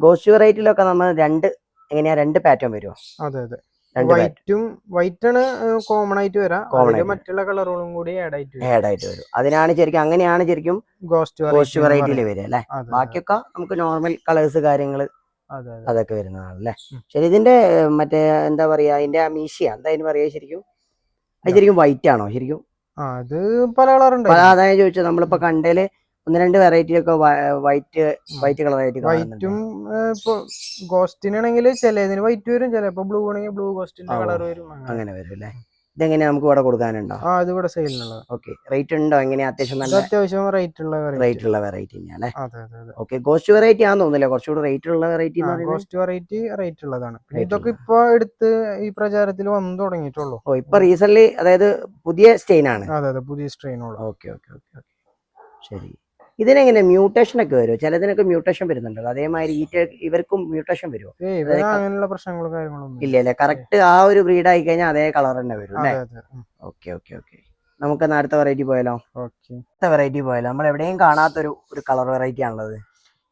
ഗോസ്റ്റ് വെറൈറ്റിയിലൊക്കെ നമ്മൾ രണ്ട് പാറ്റേൺ വരുമോ? വൈറ്റ് ആണ് കോമൺ ആയിട്ട് വരാം, മറ്റുള്ള കളറുകളും കൂടി ആഡ് ആയിട്ട് വരും. അങ്ങനെയാണ് ശരിക്കും ഗോസ്റ്റ് വെറൈറ്റിയിൽ വരിക അല്ലെ? ബാക്കിയൊക്കെ നമുക്ക് നോർമൽ കളേഴ്സ് കാര്യങ്ങള് അതൊക്കെ വരുന്നതാണല്ലേ? ശരി, ഇതിന്റെ മറ്റേ എന്താ പറയാ, അതിന്റെ മീശിയ എന്താ അതിന് പറയാ ശരിക്കും? അത് ശരിക്കും വൈറ്റ് ആണോ ശരിക്കും? അത് പല കളറുണ്ട്. അതായത് ചോദിച്ചത്, നമ്മളിപ്പോ കണ്ടേല് 1-2 വെറൈറ്റി ഒക്കെ വൈറ്റ് കളറായിട്ട്. വൈറ്റും ഇപ്പൊ ഗോസ്റ്റിനാണെങ്കിൽ ചിലതിന് വൈറ്റ് വരും, ചിലപ്പോ ബ്ലൂ ആണെങ്കിൽ ബ്ലൂ ഗോസ്റ്റിന്റെ കളർ വരും, അങ്ങനെ വരും അല്ലേ? ഇതെങ്ങനെയാ നമുക്ക് ഇവിടെ കൊടുക്കാനുണ്ടോ? ഇത് ഇവിടെ സെയിലിനുള്ളത്. ഓക്കെ, റേറ്റ് ഉണ്ടോ? എങ്ങനെയാ? അത്യാവശ്യം റേറ്റ് ഉള്ള വെറൈറ്റി തന്നെയാണ്. ഓക്കെ, ഗോസ്റ്റ് വെറൈറ്റി ആണെന്ന് തോന്നുന്നില്ല, കുറച്ചുകൂടി റേറ്റ് ഉള്ള വെറൈറ്റി. ഗോസ്റ്റ് വെറൈറ്റി റേറ്റ് ഉള്ളതാണ്. ഇതൊക്കെ ഇപ്പൊ എടുത്ത് ഈ പ്രചാരത്തിൽ വന്നു തുടങ്ങിയിട്ടുള്ളൂ. ഇപ്പൊ റീസെന്റ്, അതായത് പുതിയ സ്ട്രെയിൻ ആണ്. അതെ, പുതിയ strain. Okay okay okay okay, ശരി. ഇതിനെങ്ങനെ മ്യൂട്ടേഷൻ ഒക്കെ വരുമോ? ചിലതിനൊക്കെ മ്യൂട്ടേഷൻ വരുന്നുണ്ടല്ലോ, അതേമാതിരി ഇവർക്കും മ്യൂട്ടേഷൻ വരുമോ? അങ്ങനെയുള്ള പ്രശ്നങ്ങളും കാര്യങ്ങളൊന്നും ഇല്ല അല്ലേ? കറക്റ്റ് ആ ഒരു ബ്രീഡ് ആയി കഴിഞ്ഞാൽ അതേ കളർ തന്നെ വരും അല്ലേ? Okay okay okay. നമുക്ക് അടുത്ത വെറൈറ്റി പോയാലോ? ഓക്കെ, അടുത്ത വെറൈറ്റി പോയാലോ? നമ്മൾ എവിടെയും കാണാത്തൊരു കളർ വെറൈറ്റി ആണുള്ളത്.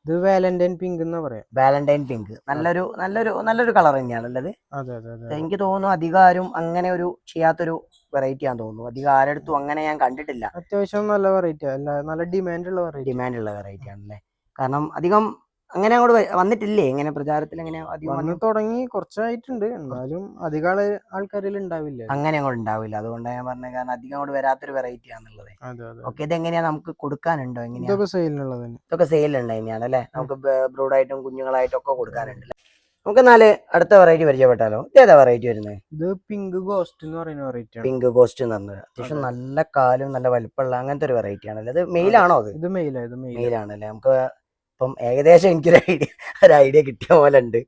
ഇത് വാലന്റൈൻ പിങ്ക് എന്ന് പറയാം. വാലന്റൈൻ പിങ്ക് നല്ലൊരു കളർ തന്നെയാണുള്ളത്. അതെ അതെ അതെ. എനിക്ക് തോന്നുന്നു അധികം ആരും അങ്ങനെ ഒരു ചെയ്യാത്തൊരു വെറൈറ്റി ആണെന്ന് തോന്നുന്നു. അധികം ആരെടുത്തും അങ്ങനെ ഞാൻ കണ്ടിട്ടില്ല. അത്യാവശ്യം നല്ല വെറൈറ്റി അല്ല, നല്ല ഡിമാൻഡ് ഉള്ള വെറൈറ്റി ആണല്ലേ. കാരണം അധികം അങ്ങനെ അങ്ങോട്ട് വന്നിട്ടില്ലേ ഇങ്ങനെ പ്രചാരത്തിൽ? അങ്ങനെ വന്ന് തുടങ്ങി കുറച്ചായിട്ടുണ്ട്, എന്നാലും അധികം ആൾക്കാരിൽ ഉണ്ടാവില്ല, അങ്ങനെ അങ്ങോട്ട് ഉണ്ടാവില്ല. അതുകൊണ്ട് ഞാൻ പറഞ്ഞ കാരണം അധികം അങ്ങോട്ട് വരാത്തൊരു വെറൈറ്റി ആണെന്നുള്ളത്. ഓക്കെ, ഇതെങ്ങനെയാ നമുക്ക് കൊടുക്കാനുണ്ടോ? എങ്ങനെയാ? ഇതൊക്കെ സെയിലിനുള്ളത്, ഇതൊക്കെ സെയിലുണ്ട് തന്നെയാണ് അല്ലേ? നമുക്ക് ബ്രൂഡായിട്ടും കുഞ്ഞുങ്ങളായിട്ടും ഒക്കെ കൊടുക്കാനുണ്ട്. നമുക്ക് എന്നാല് അടുത്ത വെറൈറ്റി പരിചയപ്പെട്ടാലോ? ഏതാ വെറൈറ്റി വരുന്നത്? ഇത് പിങ്ക് ഗോസ്റ്റ് എന്ന് പറയുന്ന വെറൈറ്റി. പിങ്ക് ഗോസ്റ്റ് എന്ന് പറഞ്ഞത് അത്യാവശ്യം നല്ല കാലും നല്ല വലിപ്പമുള്ള അങ്ങനത്തെ ഒരു വെറൈറ്റി ആണല്ലേ. ഇത് മെയിലാണോ? ഇത് മെയിലാണല്ലേ. നമുക്ക് ഇപ്പം ഏകദേശം എനിക്കൊരു ഐഡിയ കിട്ടിയ പോലെ ഉണ്ട്.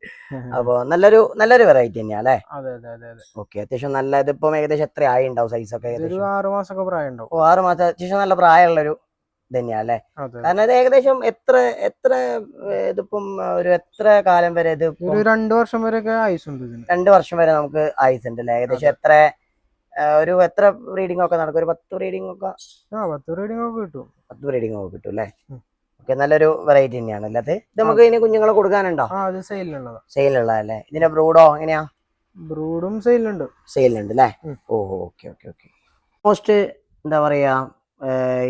അപ്പൊ നല്ലൊരു വെറൈറ്റി തന്നെയാ അല്ലേ? ഓക്കെ, അത്യാവശ്യം നല്ല. ഇതിപ്പം ഏകദേശം എത്ര ആയി ഉണ്ടാവും സൈസ് ഒക്കെ? 6 മാസമൊക്കെ പ്രായം ഉണ്ടാവും. 6 മാസം, അത്യാവശ്യം നല്ല പ്രായമുള്ളൊരു തന്നെയാ അല്ലേ? കാരണം ഇത് ഏകദേശം എത്ര ഇതിപ്പം എത്ര കാലം വരെ? ഇത് 2 വർഷം വരെയൊക്കെ ആയുസ് ഉണ്ട്. 2 വർഷം വരെ നമുക്ക് ആയുസ് ഉണ്ട് അല്ലേ? ഏകദേശം എത്ര റീഡിംഗ് ഒക്കെ നടക്കും? ഒരു 10 റീഡിംഗ് ഒക്കെ? 10 റീഡിംഗ് ഒക്കെ കിട്ടും. 10 റീഡിംഗ് ഒക്കെ കിട്ടും അല്ലേ? ഓക്കെ, നല്ലൊരു വെറൈറ്റി തന്നെയാണ് അല്ലേ അത്? ഇത് നമുക്ക് ഇനി കുഞ്ഞുങ്ങളെ കൊടുക്കാനുണ്ടോ? അത് സെയിലുള്ളതല്ലേ? ഇതിന്റെ ബ്രൂഡോ എങ്ങനെയാ? ബ്രൂഡും സെയിലുണ്ട് അല്ലേ? ഓക്കെ. മോസ്റ്റ് എന്താ പറയാ,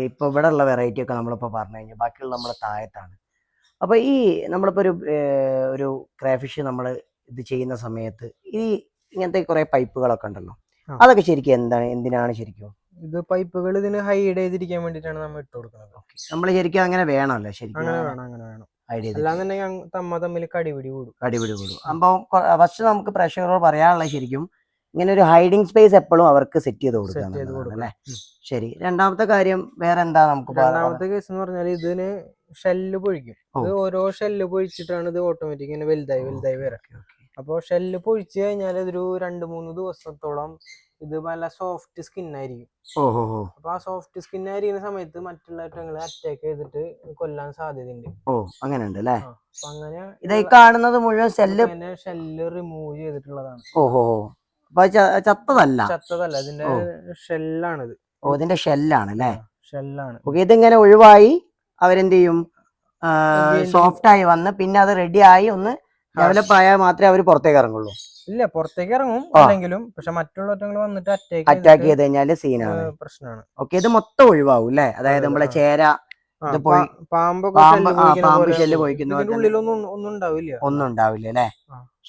ഇപ്പൊ ഇവിടെ ഉള്ള വെറൈറ്റി ഒക്കെ നമ്മളിപ്പോ പറഞ്ഞു കഴിഞ്ഞാൽ ബാക്കിയുള്ള നമ്മളെ താഴത്താണ്. അപ്പൊ ഈ നമ്മളിപ്പോ ഒരു ക്രാഫിഷ് നമ്മൾ ഇത് ചെയ്യുന്ന സമയത്ത് ഈ ഇങ്ങനത്തെ കുറെ പൈപ്പുകളൊക്കെ ഉണ്ടല്ലോ, അതൊക്കെ ശരിക്കും എന്തിനാണ് ശരിക്കും? ഇത് പൈപ്പുകൾ ഇതിന് ഹൈഡ് ചെയ്തിരിക്കാൻ വേണ്ടിട്ടാണ് നമ്മൾ ഇട്ട് കൊടുക്കുന്നത്. നമ്മൾ ശരിക്കും അങ്ങനെ വേണമല്ലേ? ശരിക്കും അങ്ങനെ വേണം. അല്ലാന്നുണ്ടെങ്കിൽ തമ്മിൽ കടിപിടി കൂടും. അപ്പൊ ഫസ്റ്റ് നമുക്ക് പ്രേക്ഷകരോട് പറയാനുള്ളത് ശരിക്കും ഇങ്ങനെ ഒരു ഹൈഡിങ് സ്പേസ് എപ്പോഴും അവർക്ക് സെറ്റ് ചെയ്ത് കൊടുക്കുക അല്ലേ? ശരി. രണ്ടാമത്തെ കാര്യം വേറെ എന്താ നമുക്ക്? രണ്ടാമത്തെ കേസ് എന്ന് പറഞ്ഞാൽ ഇതിന് ഷെല്ല് പൊഴിക്കും. ഇത് ഓരോ ഷെല്ല് പൊഴിച്ചിട്ടാണ് ഇത് ഓട്ടോമാറ്റിക് ഇങ്ങനെ വലുതായി വരാം. അപ്പൊ ഷെല്ല് പൊഴിച്ചു കഴിഞ്ഞാൽ ഇതൊരു 2-3 ദിവസത്തോളം ഇത് നല്ല സോഫ്റ്റ് സ്കിൻ ആയിരിക്കും. അപ്പൊ ആ സോഫ്റ്റ് സ്കിൻ ആയിരിക്കുന്ന സമയത്ത് മറ്റുള്ള ഐറ്റങ്ങളെ അറ്റാക്ക് ചെയ്തിട്ട് കൊല്ലാൻ സാധ്യതയുണ്ട്. അങ്ങനെ ഉണ്ട് അല്ലേ? അങ്ങനെ ഇതായി കാണുന്നത് മുഴുവൻ ഷെല്ല് റിമൂവ് ചെയ്തിട്ടുള്ളതാണ്. ചത്തതല്ല, ഇതിന്റെ ഷെല്ലാണിത്. ഇതിന്റെ ഷെല്ലാണ് അല്ലേ? ഷെല്ലാണ്. ഇതിങ്ങനെ ഒഴിവായി അവരെന്ത് ചെയ്യും? സോഫ്റ്റ് ആയി വന്ന് പിന്നെ അത് റെഡി ആയി ഒന്ന് ഡെവലപ്പ് ആയാൽ മാത്രമേ അവർ പുറത്തേക്ക് ഇറങ്ങുള്ളൂ. ഇല്ല, പുറത്തേക്ക് ഇറങ്ങും അല്ലെങ്കിലും, പക്ഷെ മറ്റുള്ള വന്നിട്ട് അറ്റാക്ക് ചെയ്ത് കഴിഞ്ഞാല് സീനാണ്, പ്രശ്നമാണ്. ഓക്കെ, ഇത് മൊത്തം ഒഴിവാകും അല്ലേ? അതായത് നമ്മളെ ചേര, പാമ്പ് ഷെല്ല് പോയിക്കുന്ന ഒന്നും ഉണ്ടാവില്ല അല്ലേ?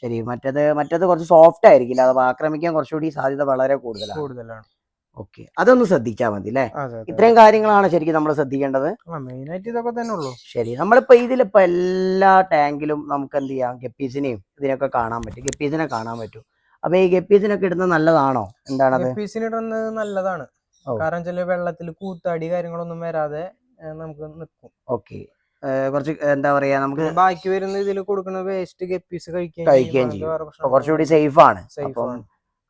ശരി. മറ്റത് കുറച്ച് സോഫ്റ്റ് ആയിരിക്കില്ല, അത് ആക്രമിക്കാൻ കുറച്ചുകൂടി സാധ്യത വളരെ കൂടുതലാണ്. ഓക്കെ, അതൊന്ന് ശ്രദ്ധിച്ചാൽ മതി അല്ലേ? ഇത്രയും കാര്യങ്ങളാണ് ശരിക്കും നമ്മൾ ശ്രദ്ധിക്കേണ്ടത്. മെയിനായിട്ട് ഇതൊക്കെ തന്നെ ഉള്ളൂ. ശരി. നമ്മളിപ്പോ ഇതിലിപ്പോ എല്ലാ ടാങ്കിലും നമുക്ക് എന്ത് ചെയ്യാം? ഗപ്പീസിനെയും ഇതിനൊക്കെ കാണാൻ പറ്റും. ഗപ്പീസിനെ കാണാൻ പറ്റും. അപ്പൊ ഈ ഗപ്പീസിനൊക്കെ ഇടുന്നത് നല്ലതാണോ? എന്താണ് ഗപ്പീസിന് ഇടുന്നത്? നല്ലതാണ്. കാരണം ചില വെള്ളത്തിൽ കൂത്താടി കാര്യങ്ങളൊന്നും വരാതെ നമുക്ക് നിൽക്കും. ഓക്കെ, കുറച്ച് എന്താ പറയാ, നമുക്ക് ബാക്കി വരുന്ന ഇതിൽ കൊടുക്കുന്ന വേസ്റ്റ് ഗപ്പീസ് കഴിക്കുകയും ചെയ്യും. കുറച്ചുകൂടി സേഫ് ആണ്.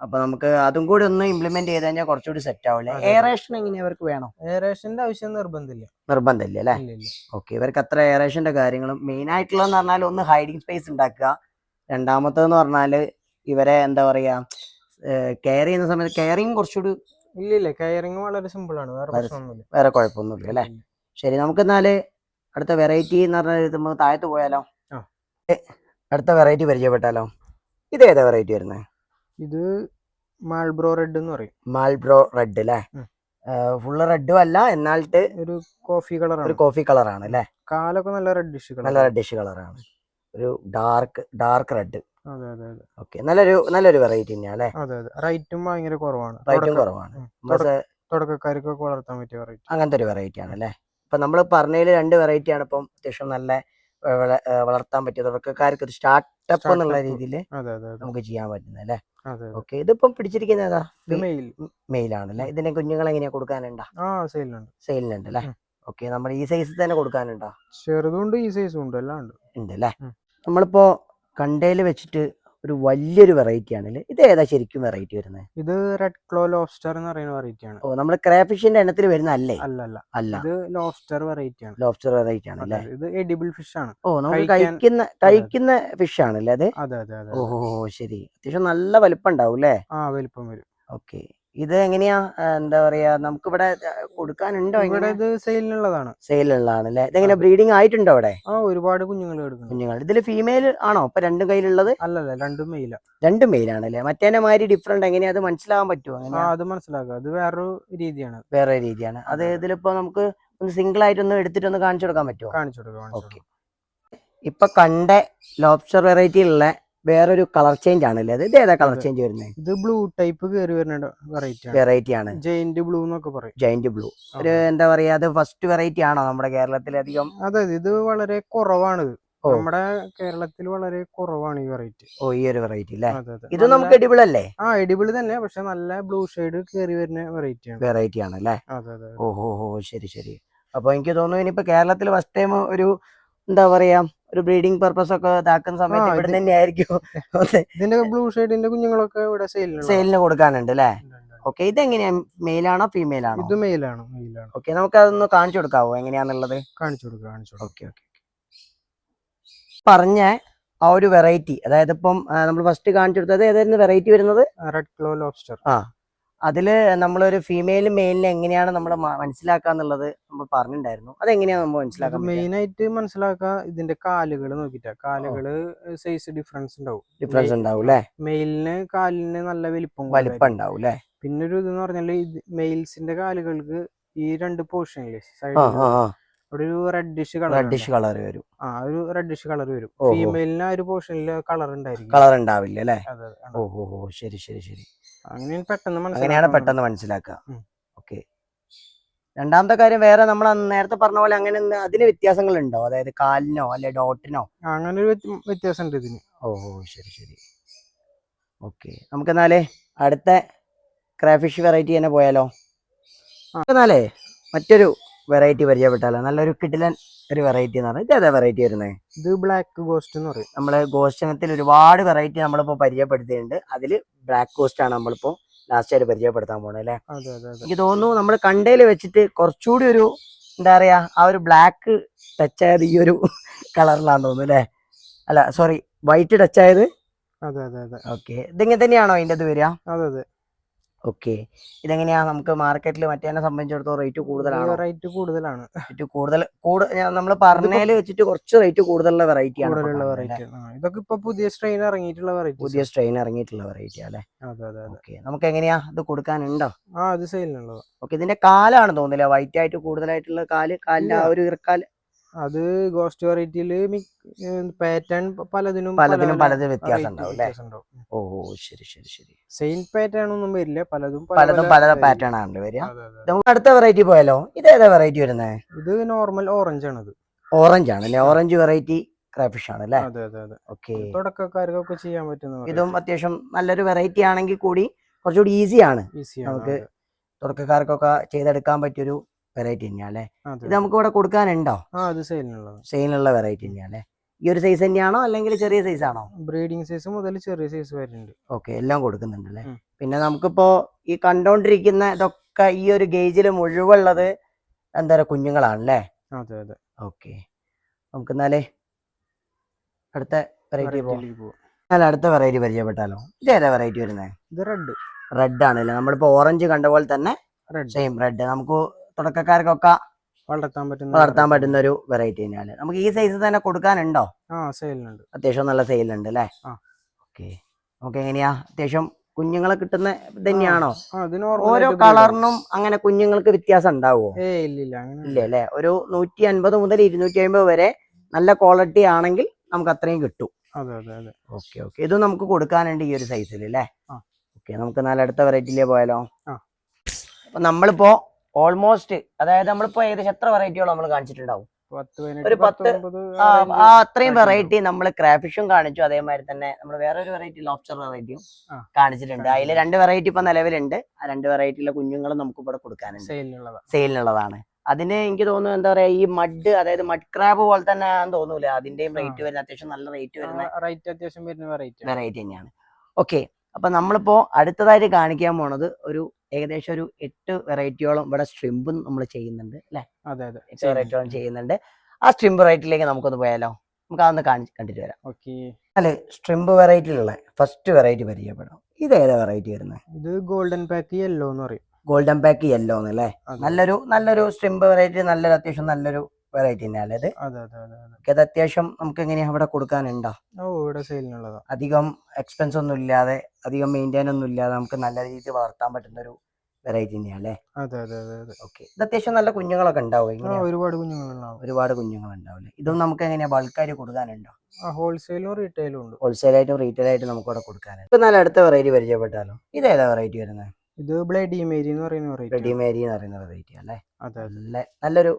അപ്പൊ നമുക്ക് അതും കൂടി ഒന്ന് ഇംപ്ലിമെന്റ് ചെയ്ത് കഴിഞ്ഞാൽ കുറച്ചുകൂടി സെറ്റ് ആവില്ലേ? എയറേഷൻ എങ്ങനെ അവർക്ക് വേണോ? എയറേഷന്റെ ആവശ്യം നിർബന്ധമില്ല അല്ലേ? ഓക്കെ, ഇവർക്ക് അത്ര എയറേഷന്റെ കാര്യങ്ങളും മെയിൻ ആയിട്ടുള്ളതെന്ന് പറഞ്ഞാൽ ഒന്ന് ഹൈഡിങ് സ്പേസ് ഉണ്ടാക്കുക. രണ്ടാമത്തേന്ന് പറഞ്ഞാല് ഇവരെ എന്താ പറയാ, കെയർ ചെയ്യുന്ന സമയത്ത് കെയറിങ് കുറച്ചുകൂടി കെയറിങ് വളരെ സിമ്പിൾ ആണ്, വേറെ കുഴപ്പമൊന്നുമില്ല അല്ലേ? ശരി. നമുക്ക് എന്നാല് അടുത്ത വെറൈറ്റി എന്ന് പറഞ്ഞാൽ നമുക്ക് താഴത്ത് പോയാലോ? അടുത്ത വെറൈറ്റി പരിചയപ്പെട്ടാലോ? ഇത് ഏതാ വെറൈറ്റി വരുന്നത്? ഇത് മാൾബ്രോ റെഡ് എന്ന് പറയും. മാൾബ്രോ റെഡ് അല്ലേ? ഫുള്ള് റെഡും അല്ല, എന്നാലിട്ട് ഒരു കോഫി കളറാണ് അല്ലേ? കാലൊക്കെ നല്ല റെഡിഷ് കളറാണ്. ഒരു ഡാർക്ക് റെഡ്. ഓക്കെ, നല്ലൊരു വെറൈറ്റി തന്നെയാ അല്ലേ? റേറ്റും ഭയങ്കര കുറവാണ്. തുടക്കക്കാർക്കൊക്കെ വളർത്താൻ പറ്റിയ വെറൈറ്റി, അങ്ങനത്തെ ഒരു വെറൈറ്റി ആണ് അല്ലേ? ഇപ്പൊ നമ്മൾ പറഞ്ഞതിൽ 2 വെറൈറ്റി ആണ് ഇപ്പം അത്യാവശ്യം നല്ല വളർത്താൻ പറ്റിയ തുടക്കക്കാർക്ക് ഒരു സ്റ്റാർട്ടപ്പ് എന്നുള്ള രീതിയിൽ നമുക്ക് ചെയ്യാൻ പറ്റുന്നത് അല്ലേ? ഓക്കെ, ഇതിപ്പം പിടിച്ചിരിക്കുന്നതാ മെയിലാണല്ലേ? ഇതിന്റെ കുഞ്ഞുങ്ങളെ എങ്ങനെയാ കൊടുക്കാനുണ്ടോ? സെയിലുണ്ട് അല്ലേ? ഓക്കെ, നമ്മൾ ഈ സൈസിൽ തന്നെ കൊടുക്കാനുണ്ടോ? ചെറുതുണ്ട്, ഈ സൈസും ഉണ്ട്, എല്ലാം ഉണ്ട് അല്ലേ? നമ്മളിപ്പോ കണ്ടയിൽ വെച്ചിട്ട് ഒരു വലിയൊരു വെറൈറ്റി ആണല്ലേ? ഇത് ഏതാ ശരിക്കും വെറൈറ്റി വരുന്നത്? ഇത് റെഡ് ക്ലോ ലോബ്സ്റ്റർ എന്ന് പറയുന്ന വെറൈറ്റി ആണ്. നമ്മൾ ക്രാഫിഷിന്റെ എണ്ണത്തിൽ വരുന്ന അല്ലേ? അല്ല, ഇത് ലോബ്സ്റ്റർ വെറൈറ്റി ആണ്. അല്ലേ? ഇത് എഡിബിൾ ഫിഷ് ആണ്. നമുക്ക് കഴിക്കുന്ന ഫിഷ് ആണല്ലേ അത്? ശരി. അത്യാവശ്യം നല്ല വലിപ്പം ഉണ്ടാവും അല്ലേ? വലിപ്പം വരും. ഓക്കെ, ഇത് എങ്ങനെയാ എന്താ പറയാ നമുക്ക് ഇവിടെ കൊടുക്കാനുണ്ടോ? ഇവിടെ ഇത് സെയിലിനുള്ളതാണ്. സെയിലുള്ളതാണ് അല്ലേ? ഇതെങ്ങനെ ബ്രീഡിംഗ് ആയിട്ടുണ്ടോ അവിടെ? ഒരുപാട് കുഞ്ഞുങ്ങൾ എടുക്കുന്നു. കുഞ്ഞുങ്ങൾ ഇതില് ഫീമെയിൽ ആണോ ഇപ്പൊ രണ്ടും കയ്യിലുള്ളത്? അല്ലല്ല, രണ്ടും മെയില. രണ്ടും മെയിലാണല്ലേ? മറ്റേനെ മാതിരി ഡിഫറെന്റ് എങ്ങനെയാ അത് മനസ്സിലാവാൻ പറ്റുമോ? അത് മനസ്സിലാക്കുക, അത് വേറൊരു രീതിയാണ്. വേറെ രീതിയാണ് അത്. ഇതിലിപ്പോ നമുക്ക് ഒന്ന് സിംഗിൾ ആയിട്ടൊന്ന് എടുത്തിട്ടൊന്ന് കാണിച്ചു കൊടുക്കാൻ പറ്റുമോ? കാണിച്ചു കൊടുക്കാം. ഓക്കെ. ഇപ്പൊ കണ്ട ലോബ്സ്റ്റർ വെറൈറ്റി ഉള്ള വേറൊരു കളർ ചേഞ്ച് ആണല്ലേ? ഇത് ഏതാ കളർ ചേഞ്ച് വരുന്നത്? ഇത് ബ്ലൂ ടൈപ്പ് കയറി വരുന്ന വെറൈറ്റി ആണ്. ജയിന്റ് ബ്ലൂ എന്നൊക്കെ പറയും. ജയിന്റ് ബ്ലൂ ഒരു എന്താ പറയാ, അത് ഫസ്റ്റ് വെറൈറ്റി ആണോ നമ്മുടെ കേരളത്തിലധികം? അതെ, ഇത് വളരെ കുറവാണ്. നമ്മുടെ കേരളത്തിൽ വളരെ കുറവാണ് ഈ വെറൈറ്റി. ഈ ഒരു വെറൈറ്റി അല്ലേ? ഇത് നമുക്ക് എഡിബിൾ അല്ലേ? എഡിബിൾ തന്നെ, പക്ഷെ നല്ല ബ്ലൂ ഷെയ്ഡ് കയറി വരുന്ന വെറൈറ്റി ആണ് അല്ലേ? ഓഹോ, ശരി ശരി. അപ്പൊ എനിക്ക് തോന്നുന്നു ഇനിയിപ്പോ കേരളത്തിൽ ഫസ്റ്റ് ടൈം ഒരു എന്താ പറയാ ഒരു ബ്രീഡിംഗ് പർപ്പസ് ഒക്കെ ഇതാക്കുന്ന സമയത്ത് ഇവിടെ തന്നെ ആയിരിക്കും. ഇതിന്റെ ബ്ലൂ ഷെയ്ഡിന്റെ കുഞ്ഞുങ്ങളൊക്കെ ഇവിടെ സെയിലിന് കൊടുക്കാനുണ്ട് അല്ലേ? ഓക്കെ. ഇതെങ്ങനെയാ, മെയിലാണോ ഫീമെയിൽ ആണോ? ഇത് മെയിലാണ്. ഓക്കെ, നമുക്ക് അതൊന്ന് കാണിച്ചു കൊടുക്കാവോ എങ്ങനെയാന്നുള്ളത്? കാണിച്ചു കൊടുക്കാം. Okay okay. പറഞ്ഞ ആ ഒരു വെറൈറ്റി, അതായത് ഇപ്പം നമ്മൾ ഫസ്റ്റ് കാണിച്ചു കൊടുത്തത് ഏതായിരുന്നു വെറൈറ്റി വരുന്നത്? റെഡ് ക്ലോ ലോബ്സ്റ്റർ. അതില് നമ്മളൊരു ഫീമെയിലും മെയിലിനെ എങ്ങനെയാണ് നമ്മൾ മനസ്സിലാക്കാന്നുള്ളത് നമ്മൾ പറഞ്ഞിട്ടുണ്ടായിരുന്നു. അതെങ്ങനെയാണ് നമ്മൾ മനസ്സിലാക്കാൻ? മെയിൻ ആയിട്ട് മനസ്സിലാക്കുക ഇതിന്റെ കാലുകൾ നോക്കിട്ടാ. കാലുകള് സൈസ് ഡിഫറൻസ് ഉണ്ടാവും. അല്ലേ? മെയിലിന് കാലിന് നല്ല വലിപ്പം ഉണ്ടാവും അല്ലേ? പിന്നെ ഒരു ഇതെന്ന് പറഞ്ഞാല് മെയിൽസിന്റെ കാലുകൾക്ക് ഈ രണ്ട് പോർഷനില് അവിടെ ഒരു റെഡിഷ് കളർ വരും. ഒരു റെഡിഷ് കളർ വരും. ഫീമെയിലിന് ആ ഒരു പോർഷനിൽ കളർ ഉണ്ടാവില്ല അല്ലേ? ഓഹോ, ശരി ശരി ശരി. അങ്ങനെയാണ് പെട്ടെന്ന് മനസ്സിലാക്കുക. ഓക്കെ. രണ്ടാമത്തെ കാര്യം, വേറെ നമ്മൾ നേരത്തെ പറഞ്ഞ പോലെ അങ്ങനെ അതിന് വ്യത്യാസങ്ങൾ ഉണ്ടോ? അതായത് കാലിനോ അല്ലെ ഡോട്ടിനോ? അങ്ങനെ ഒരു വ്യത്യാസം ഉണ്ട് ഇതിന്. ഓഹോ, ശരി ശരി. ഓക്കെ, നമുക്ക് എന്നാലേ അടുത്ത ക്രാഫിഷ് വെറൈറ്റി തന്നെ പോയാലോ? എന്നാലേ മറ്റൊരു വെറൈറ്റി പരിചയപ്പെട്ടാലോ? നല്ലൊരു കിടിലൻ ഒരു വെറൈറ്റി എന്ന് പറഞ്ഞാൽ ഇത് ഏതാ വെറൈറ്റി വരുന്നത്? ഇത് ബ്ലാക്ക് ഗോസ്റ്റ് എന്ന് പറയും. നമ്മള് ഗോസ്റ്റ് ഇനത്തിൽ ഒരുപാട് വെറൈറ്റി നമ്മളിപ്പോ പരിചയപ്പെടുത്തിയിട്ടുണ്ട്. അതില് ബ്ലാക്ക് ഗോസ്റ്റ് ആണ് നമ്മളിപ്പോ ലാസ്റ്റ് ആയിട്ട് പരിചയപ്പെടുത്താൻ പോണേ അല്ലേ? എനിക്ക് തോന്നുന്നു നമ്മൾ കണ്ടതിൽ വെച്ചിട്ട് കുറച്ചുകൂടി ഒരു എന്താ പറയാ ആ ഒരു ബ്ലാക്ക് ടച്ച് ആയത് ഈ ഒരു കളറിലാന്ന് തോന്നുന്നു അല്ലേ? അല്ല സോറി, വൈറ്റ് ടച്ച് ആയത്. ഓക്കെ. ഇതിങ്ങനെ തന്നെയാണോ അതിൻ്റെ അത് വരിക? ഓക്കെ. ഇതെങ്ങനെയാ നമുക്ക് മാർക്കറ്റിൽ മറ്റേനെ സംബന്ധിച്ചിടത്തോളം റേറ്റ് കൂടുതലാണോ? റേറ്റ് കൂടുതലാണ്. നമ്മൾ പറഞ്ഞതിൽ വെച്ചിട്ട് കുറച്ച് റേറ്റ് കൂടുതലുള്ള വെറൈറ്റി ആണ്. ഇതൊക്കെ ഇപ്പൊ പുതിയ സ്ട്രെയിൻ ഇറങ്ങിയിട്ടുള്ള വെറൈറ്റി അല്ലേ? ഓക്കെ. നമുക്ക് എങ്ങനെയാ ഇത് കൊടുക്കാനുണ്ടോ? അത് സെയിലിനുള്ളത്. ഓക്കെ. ഇതിന്റെ കാലാണ് തോന്നില്ല വൈറ്റ് ആയിട്ട് കൂടുതലായിട്ടുള്ള കാലിന്റെ ആ ഒരു ഇറക്കാല്. അത് ഗോസ്റ്റ് വെറൈറ്റിയില് പാറ്റേൺ പലതിനും പല വ്യത്യാസം ഉണ്ടാവും അല്ലേ? ഓ ശരി ശരി ശരി. സെയിം പാറ്റേൺ ഒന്നും വരില്ല, പലതും പല പാറ്റേൺ ആണ് വരിക. നമുക്ക് അടുത്ത വെറൈറ്റി പോയാലോ? ഇത് ഏതാ വെറൈറ്റി വരുന്നത്? ഇത് നോർമൽ ഓറഞ്ച് ആണ്. ഓറഞ്ച് ആണല്ലേ? ഓറഞ്ച് വെറൈറ്റി ക്രാഫിഷ് ആണ് അല്ലേ? ഓക്കെ. തുടക്കക്കാർക്കൊക്കെ ചെയ്യാൻ പറ്റുന്ന, ഇതും അത്യാവശ്യം നല്ലൊരു വെറൈറ്റി ആണെങ്കിൽ കൂടി കുറച്ചുകൂടി ഈസിയാണ് നമുക്ക് തുടക്കക്കാർക്കൊക്കെ ചെയ്തെടുക്കാൻ പറ്റിയൊരു വെറൈറ്റി തന്നെയാണല്ലേ? ഇത് നമുക്ക് ഇവിടെ കൊടുക്കാനുണ്ടോ? സെയിലുള്ള വെറൈറ്റി തന്നെയാണല്ലേ? ഈ ഒരു സൈസ് തന്നെയാണോ അല്ലെങ്കിൽ ചെറിയ സൈസ് ആണോ? ബ്രീഡിംഗ് സൈസ് മുതൽ ചെറിയ സൈസ് വരുന്നുണ്ട്. ഓക്കെ, എല്ലാം കൊടുക്കുന്നുണ്ടല്ലേ? പിന്നെ നമുക്കിപ്പോ ഈ കണ്ടോണ്ടിരിക്കുന്ന ഇതൊക്കെ ഈ ഒരു ഗേജിൽ മുഴുവുള്ളത് എന്താ പറയുക കുഞ്ഞുങ്ങളാണല്ലേ? ഓക്കെ. നമുക്ക് എന്നാലേ അടുത്ത വെറൈറ്റി പോവാം. അടുത്ത വെറൈറ്റി പരിചയപ്പെട്ടാലോ? ഇത് ഏതാ വെറൈറ്റി വരുന്നത്? ഇത് റെഡ് ആണല്ലേ? നമ്മളിപ്പോ ഓറഞ്ച് കണ്ട പോലെ തന്നെ സെയിം റെഡ്. നമുക്ക് തുടക്കക്കാർക്കൊക്കെ വളർത്താൻ പറ്റുന്ന ഒരു വെറൈറ്റി തന്നെയാണ്. നമുക്ക് ഈ സൈസ് തന്നെ കൊടുക്കാനുണ്ടോ? അത്യാവശ്യം നല്ല സെയിലുണ്ട് അല്ലേ? ഓക്കെ. നമുക്ക് എങ്ങനെയാ അത്യാവശ്യം കുഞ്ഞുങ്ങളെ കിട്ടുന്ന തന്നെയാണോ? ഓരോ കളറിനും അങ്ങനെ കുഞ്ഞുങ്ങൾക്ക് വ്യത്യാസം ഉണ്ടാവുമോ? ഇല്ല അല്ലേ? ഒരു 150 മുതൽ 250 വരെ നല്ല ക്വാളിറ്റി ആണെങ്കിൽ നമുക്ക് അത്രയും കിട്ടും. Okay okay. ഇതും നമുക്ക് കൊടുക്കാനുണ്ട് ഈ ഒരു സൈസിൽ അല്ലേ? ഓക്കെ. നമുക്ക് നല്ല അടുത്ത വെറൈറ്റിയിലേ പോയാലോ? അപ്പൊ നമ്മളിപ്പോ ഓൾമോസ്റ്റ് അതായത് നമ്മളിപ്പോ ഏകദേശം എത്ര വെറൈറ്റിയോളം നമ്മൾ കാണിച്ചിട്ടുണ്ടാവും? ഒരു 10 അത്രയും വെറൈറ്റി നമ്മൾ ക്രാഫിഷും കാണിച്ചു. അതേമാതിരി തന്നെ നമ്മൾ വേറൊരു വെറൈറ്റി ലോബ്സ്റ്റർ വെറൈറ്റിയും കാണിച്ചിട്ടുണ്ട്. അതിൽ 2 വെറൈറ്റി ഇപ്പൊ നിലവിലുണ്ട്. ആ 2 വെറൈറ്റിയിലെ കുഞ്ഞുങ്ങളും നമുക്ക് ഇവിടെ കൊടുക്കാനുണ്ട്, സെയിലിനുള്ളതാണ്. അതിന് എനിക്ക് തോന്നുന്നു എന്താ പറയാ ഈ മഡ്, അതായത് മഡ് ക്രാബ് പോലെ തന്നെ ആണെന്ന് തോന്നൂല? അതിന്റെയും റേറ്റ് വരുന്ന അത്യാവശ്യം നല്ല റേറ്റ് വരുന്ന വെറൈറ്റി തന്നെയാണ്. ഓക്കെ. അപ്പൊ നമ്മളിപ്പോ അടുത്തതായിട്ട് കാണിക്കാൻ പോണത് ഏകദേശം ഒരു 8 വെറൈറ്റിയോളം ഇവിടെ സ്ട്രിംബും നമ്മൾ ചെയ്യുന്നുണ്ട് അല്ലെ? 8 വെറൈറ്റിയോളം ചെയ്യുന്നുണ്ട്. ആ സ്ട്രിംബ് വെറൈറ്റിയിലേക്ക് നമുക്കൊന്ന് പോയാലോ? നമുക്ക് അതൊന്ന് കണ്ടിട്ട് വരാം. ഓക്കെ. അല്ലെ സ്ട്രിംബ് വെറൈറ്റിയിലുള്ള ഫസ്റ്റ് വെറൈറ്റി പരിചയപ്പെടാം. ഇത് ഏതാ വെറൈറ്റി വരുന്നത്? ഇത് ഗോൾഡൻ പാക്ക് യെല്ലോ എന്ന് പറയും. ഗോൾഡൻ പാക്ക് യെല്ലോ എന്നല്ലേ? നല്ലൊരു സ്ട്രിംബ് വെറൈറ്റി, അത്യാവശ്യം നല്ലൊരു വെറൈറ്റി തന്നെയല്ലേ ഇത്? അത് അത്യാവശ്യം നമുക്ക് എങ്ങനെയാ ഇവിടെ കൊടുക്കാനുണ്ടോ? ഇവിടെ സെയിലിനുള്ളതാ. അധികം എക്സ്പെൻസ് ഒന്നും ഇല്ലാതെ, അധികം മെയിൻറ്റെയിൻ ഒന്നും ഇല്ലാതെ നമുക്ക് നല്ല രീതിയിൽ വളർത്താൻ പറ്റുന്ന ഒരു വെറൈറ്റി തന്നെയല്ലേ? ഓക്കെ. ഇത് അത്യാവശ്യം നല്ല കുഞ്ഞുങ്ങളൊക്കെ ഉണ്ടാവും? ഒരുപാട് കുഞ്ഞുങ്ങളുണ്ടാവും. ഒരുപാട് കുഞ്ഞുങ്ങളുണ്ടാവില്ലേ? ഇതും നമുക്ക് എങ്ങനെയാ ബൾക്കായിട്ട് കൊടുക്കാനുണ്ടോ? ഹോൾസെയിലും റീറ്റെയിലും ഉണ്ട്. ഹോൾസെയിലായിട്ടും റീറ്റെയിലായിട്ടും നമുക്ക് ഇവിടെ കൊടുക്കാനുണ്ട്. ഇപ്പൊ നല്ല അടുത്ത വെറൈറ്റി പരിചയപ്പെട്ടാലോ? ഇത് ഏതാ വെറൈറ്റി വരുന്നത്? ഇത് ബ്ലഡി മേരി എന്ന് പറയുന്ന വെറൈറ്റി. ബ്ലഡി മേരി എന്ന് പറയുന്ന വെറൈറ്റി അല്ലേ? നല്ലൊരു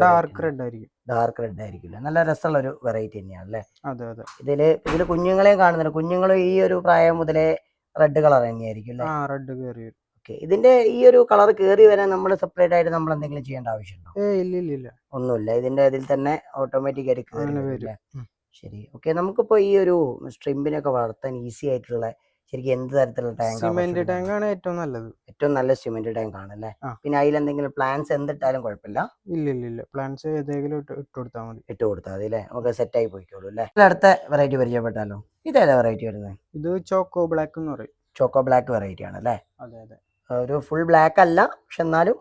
ഡാർക്ക് റെഡ് ആയിരിക്കും. ഡാർക്ക് റെഡ് ആയിരിക്കില്ല, നല്ല രസമുള്ള ഒരു വെറൈറ്റി തന്നെയാണ് അല്ലേ? ഇതില് കുഞ്ഞുങ്ങളെയും കാണുന്നുണ്ട്. കുഞ്ഞുങ്ങളും ഈ ഒരു പ്രായം മുതലേ റെഡ് കളർ തന്നെയായിരിക്കും അല്ലേ? റെഡ് കേറി വരും. ഓക്കെ. ഇതിന്റെ ഈ ഒരു കളർ കേറി വരാൻ നമ്മൾ സെപ്പറേറ്റ് ആയിട്ട് നമ്മൾ എന്തെങ്കിലും ചെയ്യേണ്ട ആവശ്യമുണ്ടോ? ഇല്ല. ഒന്നുമില്ല, ഇതിന്റെ ഇതിൽ തന്നെ ഓട്ടോമാറ്റിക് ആയിട്ട് കേറി വരും. ശരി. ഓക്കെ. നമുക്കിപ്പോ ഈ ഒരു സ്ട്രിംബിനൊക്കെ വളർത്താൻ ഈസി ആയിട്ടുള്ള ശരിക്കും എന്ത് തരത്തിലുള്ള ടാങ്ക്? സിമന്റ് ടാങ്ക് ആണ് ഏറ്റവും നല്ലത്. ഏറ്റവും നല്ല സിമന്റ് ടാങ്ക് ആണ് അല്ലേ? പിന്നെ അതിൽ എന്തെങ്കിലും പ്ലാന്റ്സ് എന്തിട്ടാലും കുഴപ്പമില്ല? ഇല്ല. പ്ലാന്റ്സ് ഏതെങ്കിലും ഇട്ട് കൊടുത്താൽ മതി. ഇട്ട് കൊടുത്താൽ മതി അല്ലേ? നമുക്ക് സെറ്റ് ആയി പോയിക്കോളൂ അല്ലേ? അടുത്ത വെറൈറ്റി പരിചയപ്പെട്ടാലോ? ഇതേതാ വെറൈറ്റി വരുന്നത്? ഇത് ചോക്കോ ബ്ലാക്ക് എന്ന് പറയും. ചോക്കോ ബ്ലാക്ക് വെറൈറ്റി ആണ് അല്ലേ? അതെ. ഒരു ഫുൾ ബ്ലാക്ക് അല്ല, പക്ഷെ എന്നാലും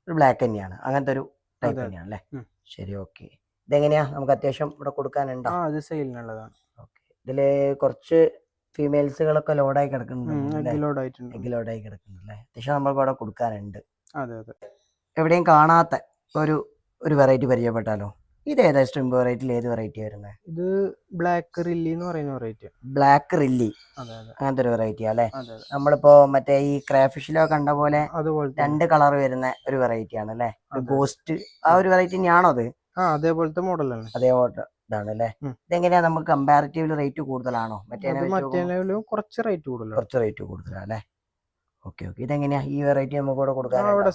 ഒരു ബ്ലാക്ക് തന്നെയാണ്. അങ്ങനത്തെ ഒരു ടൈപ്പ് തന്നെയാണ് അല്ലേ? ശരി. ഓക്കെ. ഇതെങ്ങനെയാ നമുക്ക് അത്യാവശ്യം ഇവിടെ കൊടുക്കാനുണ്ടോ? ഇത് സെയിലിനുള്ളതാണ്. ഓക്കെ. ഇതില് കുറച്ച് ഫീമെയിൽസുകളൊക്കെ ലോഡായി കിടക്കുന്നുണ്ട്. എഗ് ലോഡായി കിടക്കുന്നുണ്ട്. അത്യാവശ്യം നമ്മൾക്ക് അവിടെ കൊടുക്കാനുണ്ട്. അതെ. എവിടെയും കാണാത്ത ഒരു വെറൈറ്റി പരിചയപ്പെട്ടാലോ? ഇത് ഏതാ സ്ട്രിംബ് വെറൈറ്റിയിൽ ഏത് വെറൈറ്റി വരുന്നത്? ഇത് ബ്ലാക്ക് റില്ലി എന്ന് പറയുന്ന വെറൈറ്റി. ബ്ലാക്ക് റില്ലി അങ്ങനത്തെ ഒരു വെറൈറ്റി അല്ലേ? നമ്മളിപ്പോ മറ്റേ ഈ ക്രാഫിഷിലോ കണ്ട പോലെ രണ്ട് കളർ വരുന്ന ഒരു വെറൈറ്റി ആണ് അല്ലേ? ഗോസ്റ്റ് ആ ഒരു വെറൈറ്റി തന്നെയാണോ അത്? അതേപോലത്തെ മോഡലാണ്. അതേ മോഡൽ ഇതാണ് അല്ലേ? ഇതെങ്ങനെയാ നമുക്ക് കമ്പാരിറ്റീവ്ലി റേറ്റ് കൂടുതലാണോ? കുറച്ച് റേറ്റ് കൂടുതലാണ് അല്ലേ? ഓക്കെ. ഇതെങ്ങനെയാ ഈ വെറൈറ്റി നമുക്ക് ഇവിടെ കൊടുക്കാൻ?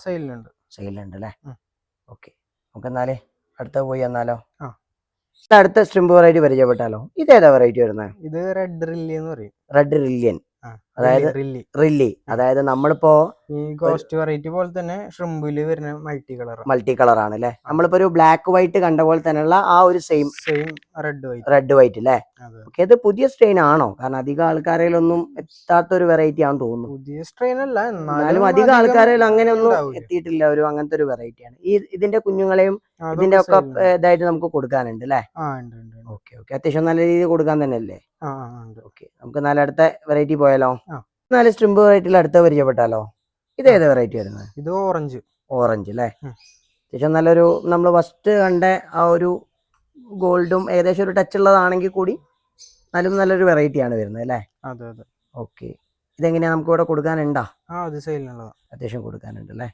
സെയിലുണ്ട് അല്ലേ? ഓക്കെ. നമുക്ക് എന്നാലേ അടുത്ത പോയി എന്നാലോ? അടുത്ത സ്ട്രിംബ് വെറൈറ്റി പരിചയപ്പെട്ടാലോ? ഇതേതാ വെറൈറ്റി വരുന്നത്? ഇത് റെഡ് റില്ലി എന്ന് പറയും. റെഡ് റില്യൻ അതായത് റില്ലി, അതായത് നമ്മളിപ്പോ ഈ ഗോസ്റ്റ് വെറൈറ്റി പോലെ തന്നെ ഷ്രിംബില് വരുന്ന മൾട്ടി കളർ ആണ് അല്ലെ? നമ്മളിപ്പോ ഒരു ബ്ലാക്ക് വൈറ്റ് കണ്ട പോലെ തന്നെയുള്ള ആ ഒരു സെയിം റെഡ് വൈറ്റ് അല്ലേ? ഓക്കെ. ഇത് പുതിയ സ്ട്രെയിൻ ആണോ? കാരണം അധികം ആൾക്കാരിലൊന്നും എത്താത്ത ഒരു വെറൈറ്റി ആണെന്ന് തോന്നുന്നു. പുതിയ സ്ട്രെയിൻ അല്ല, എന്നാലും അധികം ആൾക്കാരിൽ അങ്ങനെ ഒന്നും എത്തിയിട്ടില്ല. അങ്ങനത്തെ ഒരു വെറൈറ്റിയാണ്. ഇതിന്റെ കുഞ്ഞുങ്ങളെയും ഇതിന്റെ ഒക്കെ ഇതായിട്ട് നമുക്ക് കൊടുക്കാനുണ്ട് അല്ലേ? ഓക്കെ. അത്യാവശ്യം നല്ല രീതിയിൽ കൊടുക്കാൻ തന്നെ അല്ലേ? ഓക്കെ. നമുക്ക് നാളെ അടുത്ത വെറൈറ്റി പോയാലോ? 4 സ്ട്രിംബ് വെറൈറ്റിയിൽ അടുത്ത പരിചയപ്പെട്ടാലോ? ഇത് ഏത് വെറൈറ്റി വരുന്നത്? ഇത് ഓറഞ്ച് അല്ലേ? അത്യാവശ്യം നല്ലൊരു നമ്മൾ ഫസ്റ്റ് കണ്ട ആ ഒരു ഗോൾഡും ഏകദേശം ഒരു ടച്ച് ഉള്ളതാണെങ്കിൽ കൂടി നല്ലൊരു വെറൈറ്റി ആണ് വരുന്നത് അല്ലേ? ഓക്കെ. ഇതെങ്ങനെയാ നമുക്ക് ഇവിടെ കൊടുക്കാനുണ്ടോ? അത്യാവശ്യം കൊടുക്കാനുണ്ട് അല്ലേ?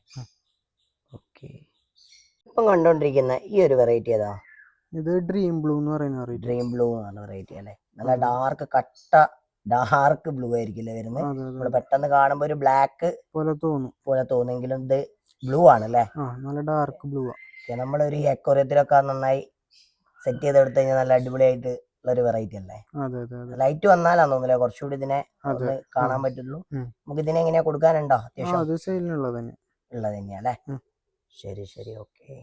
ഓക്കെ. ഇപ്പം കണ്ടോണ്ടിരിക്കുന്ന ഈ ഒരു വെറൈറ്റി ഏതാ? ഇത് ഡ്രീം ബ്ലൂ എന്ന് പറയുന്ന വെറൈറ്റി അല്ലേ? നല്ല ഡാർക്ക് ബ്ലൂ ആയിരിക്കില്ലേ വരുന്നത്? നമ്മള് പെട്ടെന്ന് കാണുമ്പോ ഒരു ബ്ലാക്ക് പോലെ തോന്നെങ്കിലും ഇത് ബ്ലൂ ആണല്ലേ? നല്ല ഡാർക്ക് ബ്ലൂ. നമ്മളൊരു അക്വേറിയത്തിലൊക്കെ നന്നായി സെറ്റ് ചെയ്തെടുത്തു കഴിഞ്ഞാൽ നല്ല അടിപൊളിയായിട്ട് ഉള്ള ഒരു വെറൈറ്റി അല്ലേ? ലൈറ്റ് വന്നാലാന്ന് തോന്നുന്നില്ല കുറച്ചുകൂടി ഇതിനെ കാണാൻ പറ്റുള്ളൂ. നമുക്ക് ഇതിനെ എങ്ങനെയാ കൊടുക്കാനുണ്ടോ? അത്യാവശ്യം ഉള്ളത് തന്നെയാ അല്ലേ? ശരി. ഓക്കെ.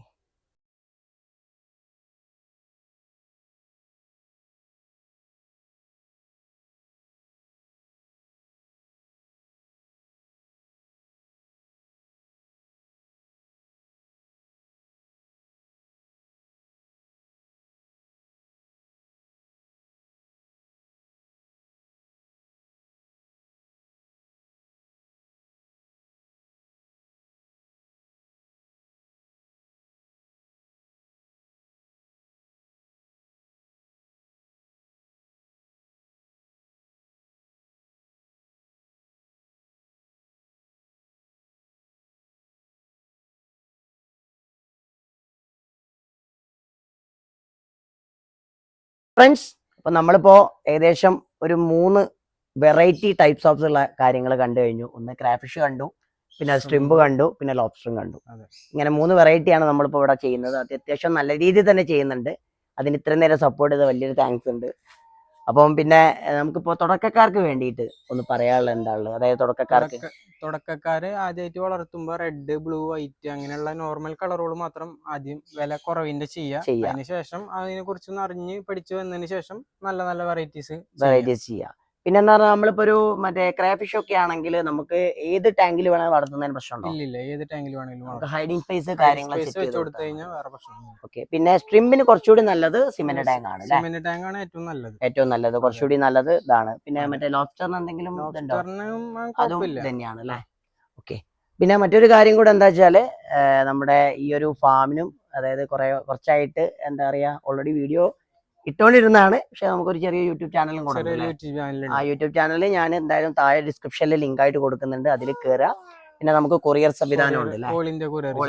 ഫ്രണ്ട്സ്, അപ്പൊ നമ്മളിപ്പോ ഏകദേശം ഒരു 3 വെറൈറ്റി ടൈപ്സ് ഓഫ് ഉള്ള കാര്യങ്ങൾ കണ്ടു കഴിഞ്ഞു. ഒന്ന് ക്രാഫിഷ് കണ്ടു, പിന്നെ സ്ട്രിംബ് കണ്ടു, പിന്നെ ലോബ്സ്റ്ററും കണ്ടു. ഇങ്ങനെ 3 വെറൈറ്റിയാണ് നമ്മളിപ്പോ ഇവിടെ ചെയ്യുന്നത്. അത് അത്യാവശ്യം നല്ല രീതിയിൽ തന്നെ ചെയ്യുന്നുണ്ട്. അതിന് ഇത്രയും നേരം സപ്പോർട്ട് ചെയ്ത വലിയൊരു താങ്ക്സ് ഉണ്ട്. അപ്പം പിന്നെ നമുക്കിപ്പോ തുടക്കക്കാർക്ക് വേണ്ടിയിട്ട് ഒന്ന് പറയാനുള്ള എന്താ ഉള്ളത്? അതായത് തുടക്കക്കാര് ആദ്യമായിട്ട് വളർത്തുമ്പോ റെഡ്, ബ്ലൂ, വൈറ്റ് അങ്ങനെയുള്ള നോർമൽ കളറുകൾ മാത്രം ആദ്യം വില കുറവിന്റെ ചെയ്യാം. അതിനുശേഷം അതിനെ കുറിച്ചൊന്ന് അറിഞ്ഞ് പഠിച്ചു വന്നതിന് ശേഷം നല്ല നല്ല വെറൈറ്റീസ് ചെയ്യാം. പിന്നെ എന്താ പറഞ്ഞാൽ നമ്മളിപ്പോ ഒരു മറ്റേ ക്രാഫിഷ് ഒക്കെ ആണെങ്കിൽ നമുക്ക് ഏത് ടാങ്കിൽ വേണമെങ്കിൽ വളർത്തുന്നതിന് പ്രശ്നമുണ്ടോ? ഇല്ല, ഏത് ടാങ്കിൽ വേണമെങ്കിലും ഹൈഡിങ് സ്പേസ് കാര്യങ്ങൾ വേറെ പ്രശ്നമില്ല. ഓക്കെ. പിന്നെ സ്ട്രിമ്മിന് കുറച്ചുകൂടി നല്ലത് സിമന്റ് ടാങ്ക് ആണ്. സിമന്റ് ടാങ്ക് ആണ് ഏറ്റവും നല്ലത്. കുറച്ചുകൂടി നല്ലത് ഇതാണ്. പിന്നെ മറ്റേ ലോബ്സ്റ്ററിന് എന്തെങ്കിലും അതും തന്നെയാണ് അല്ലേ? ഓക്കെ. പിന്നെ മറ്റൊരു കാര്യം കൂടെ എന്താ വെച്ചാല് നമ്മുടെ ഈ ഒരു ഫാമിനും അതായത് കുറച്ചായിട്ട് എന്താ പറയാ ഓൾറെഡി വീഡിയോ ഇട്ടോണ്ടിരുന്നതാണ്. പക്ഷെ നമുക്കൊരു ചെറിയ യൂട്യൂബ് ചാനലും കൊടുക്കുന്നുണ്ട്. ആ യൂട്യൂബ് ചാനൽ ഞാൻ എന്തായാലും താഴെ ഡിസ്ക്രിപ്ഷനിൽ ലിങ്ക് ആയിട്ട് കൊടുക്കുന്നുണ്ട്. അതിൽ കയറുക. പിന്നെ നമുക്ക് കൊറിയർ സംവിധാനം ഉണ്ട്, ഓൾ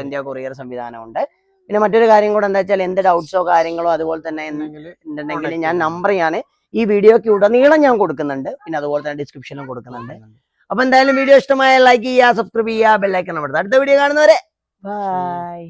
ഇന്ത്യ കൊറിയർ സംവിധാനം ഉണ്ട്. പിന്നെ മറ്റൊരു കാര്യം കൂടെ എന്താ വെച്ചാൽ എന്ത് ഡൗട്ട്സോ കാര്യങ്ങളോ അതുപോലെ തന്നെ എന്തുണ്ടെങ്കിൽ ഞാൻ നമ്പർ ഈ വീഡിയോക്ക് ഉടനീളം ഞാൻ കൊടുക്കുന്നുണ്ട്. പിന്നെ അതുപോലെ തന്നെ ഡിസ്ക്രിപ്ഷനിലും കൊടുക്കുന്നുണ്ട്. അപ്പൊ എന്തായാലും വീഡിയോ ഇഷ്ടമായ ലൈക്ക് ചെയ്യുക, സബ്സ്ക്രൈബ് ചെയ്യുക, ബെല്ലൈക്കൺ അമർത്തുക. അടുത്ത വീഡിയോ കാണുന്നവരെ ബൈ.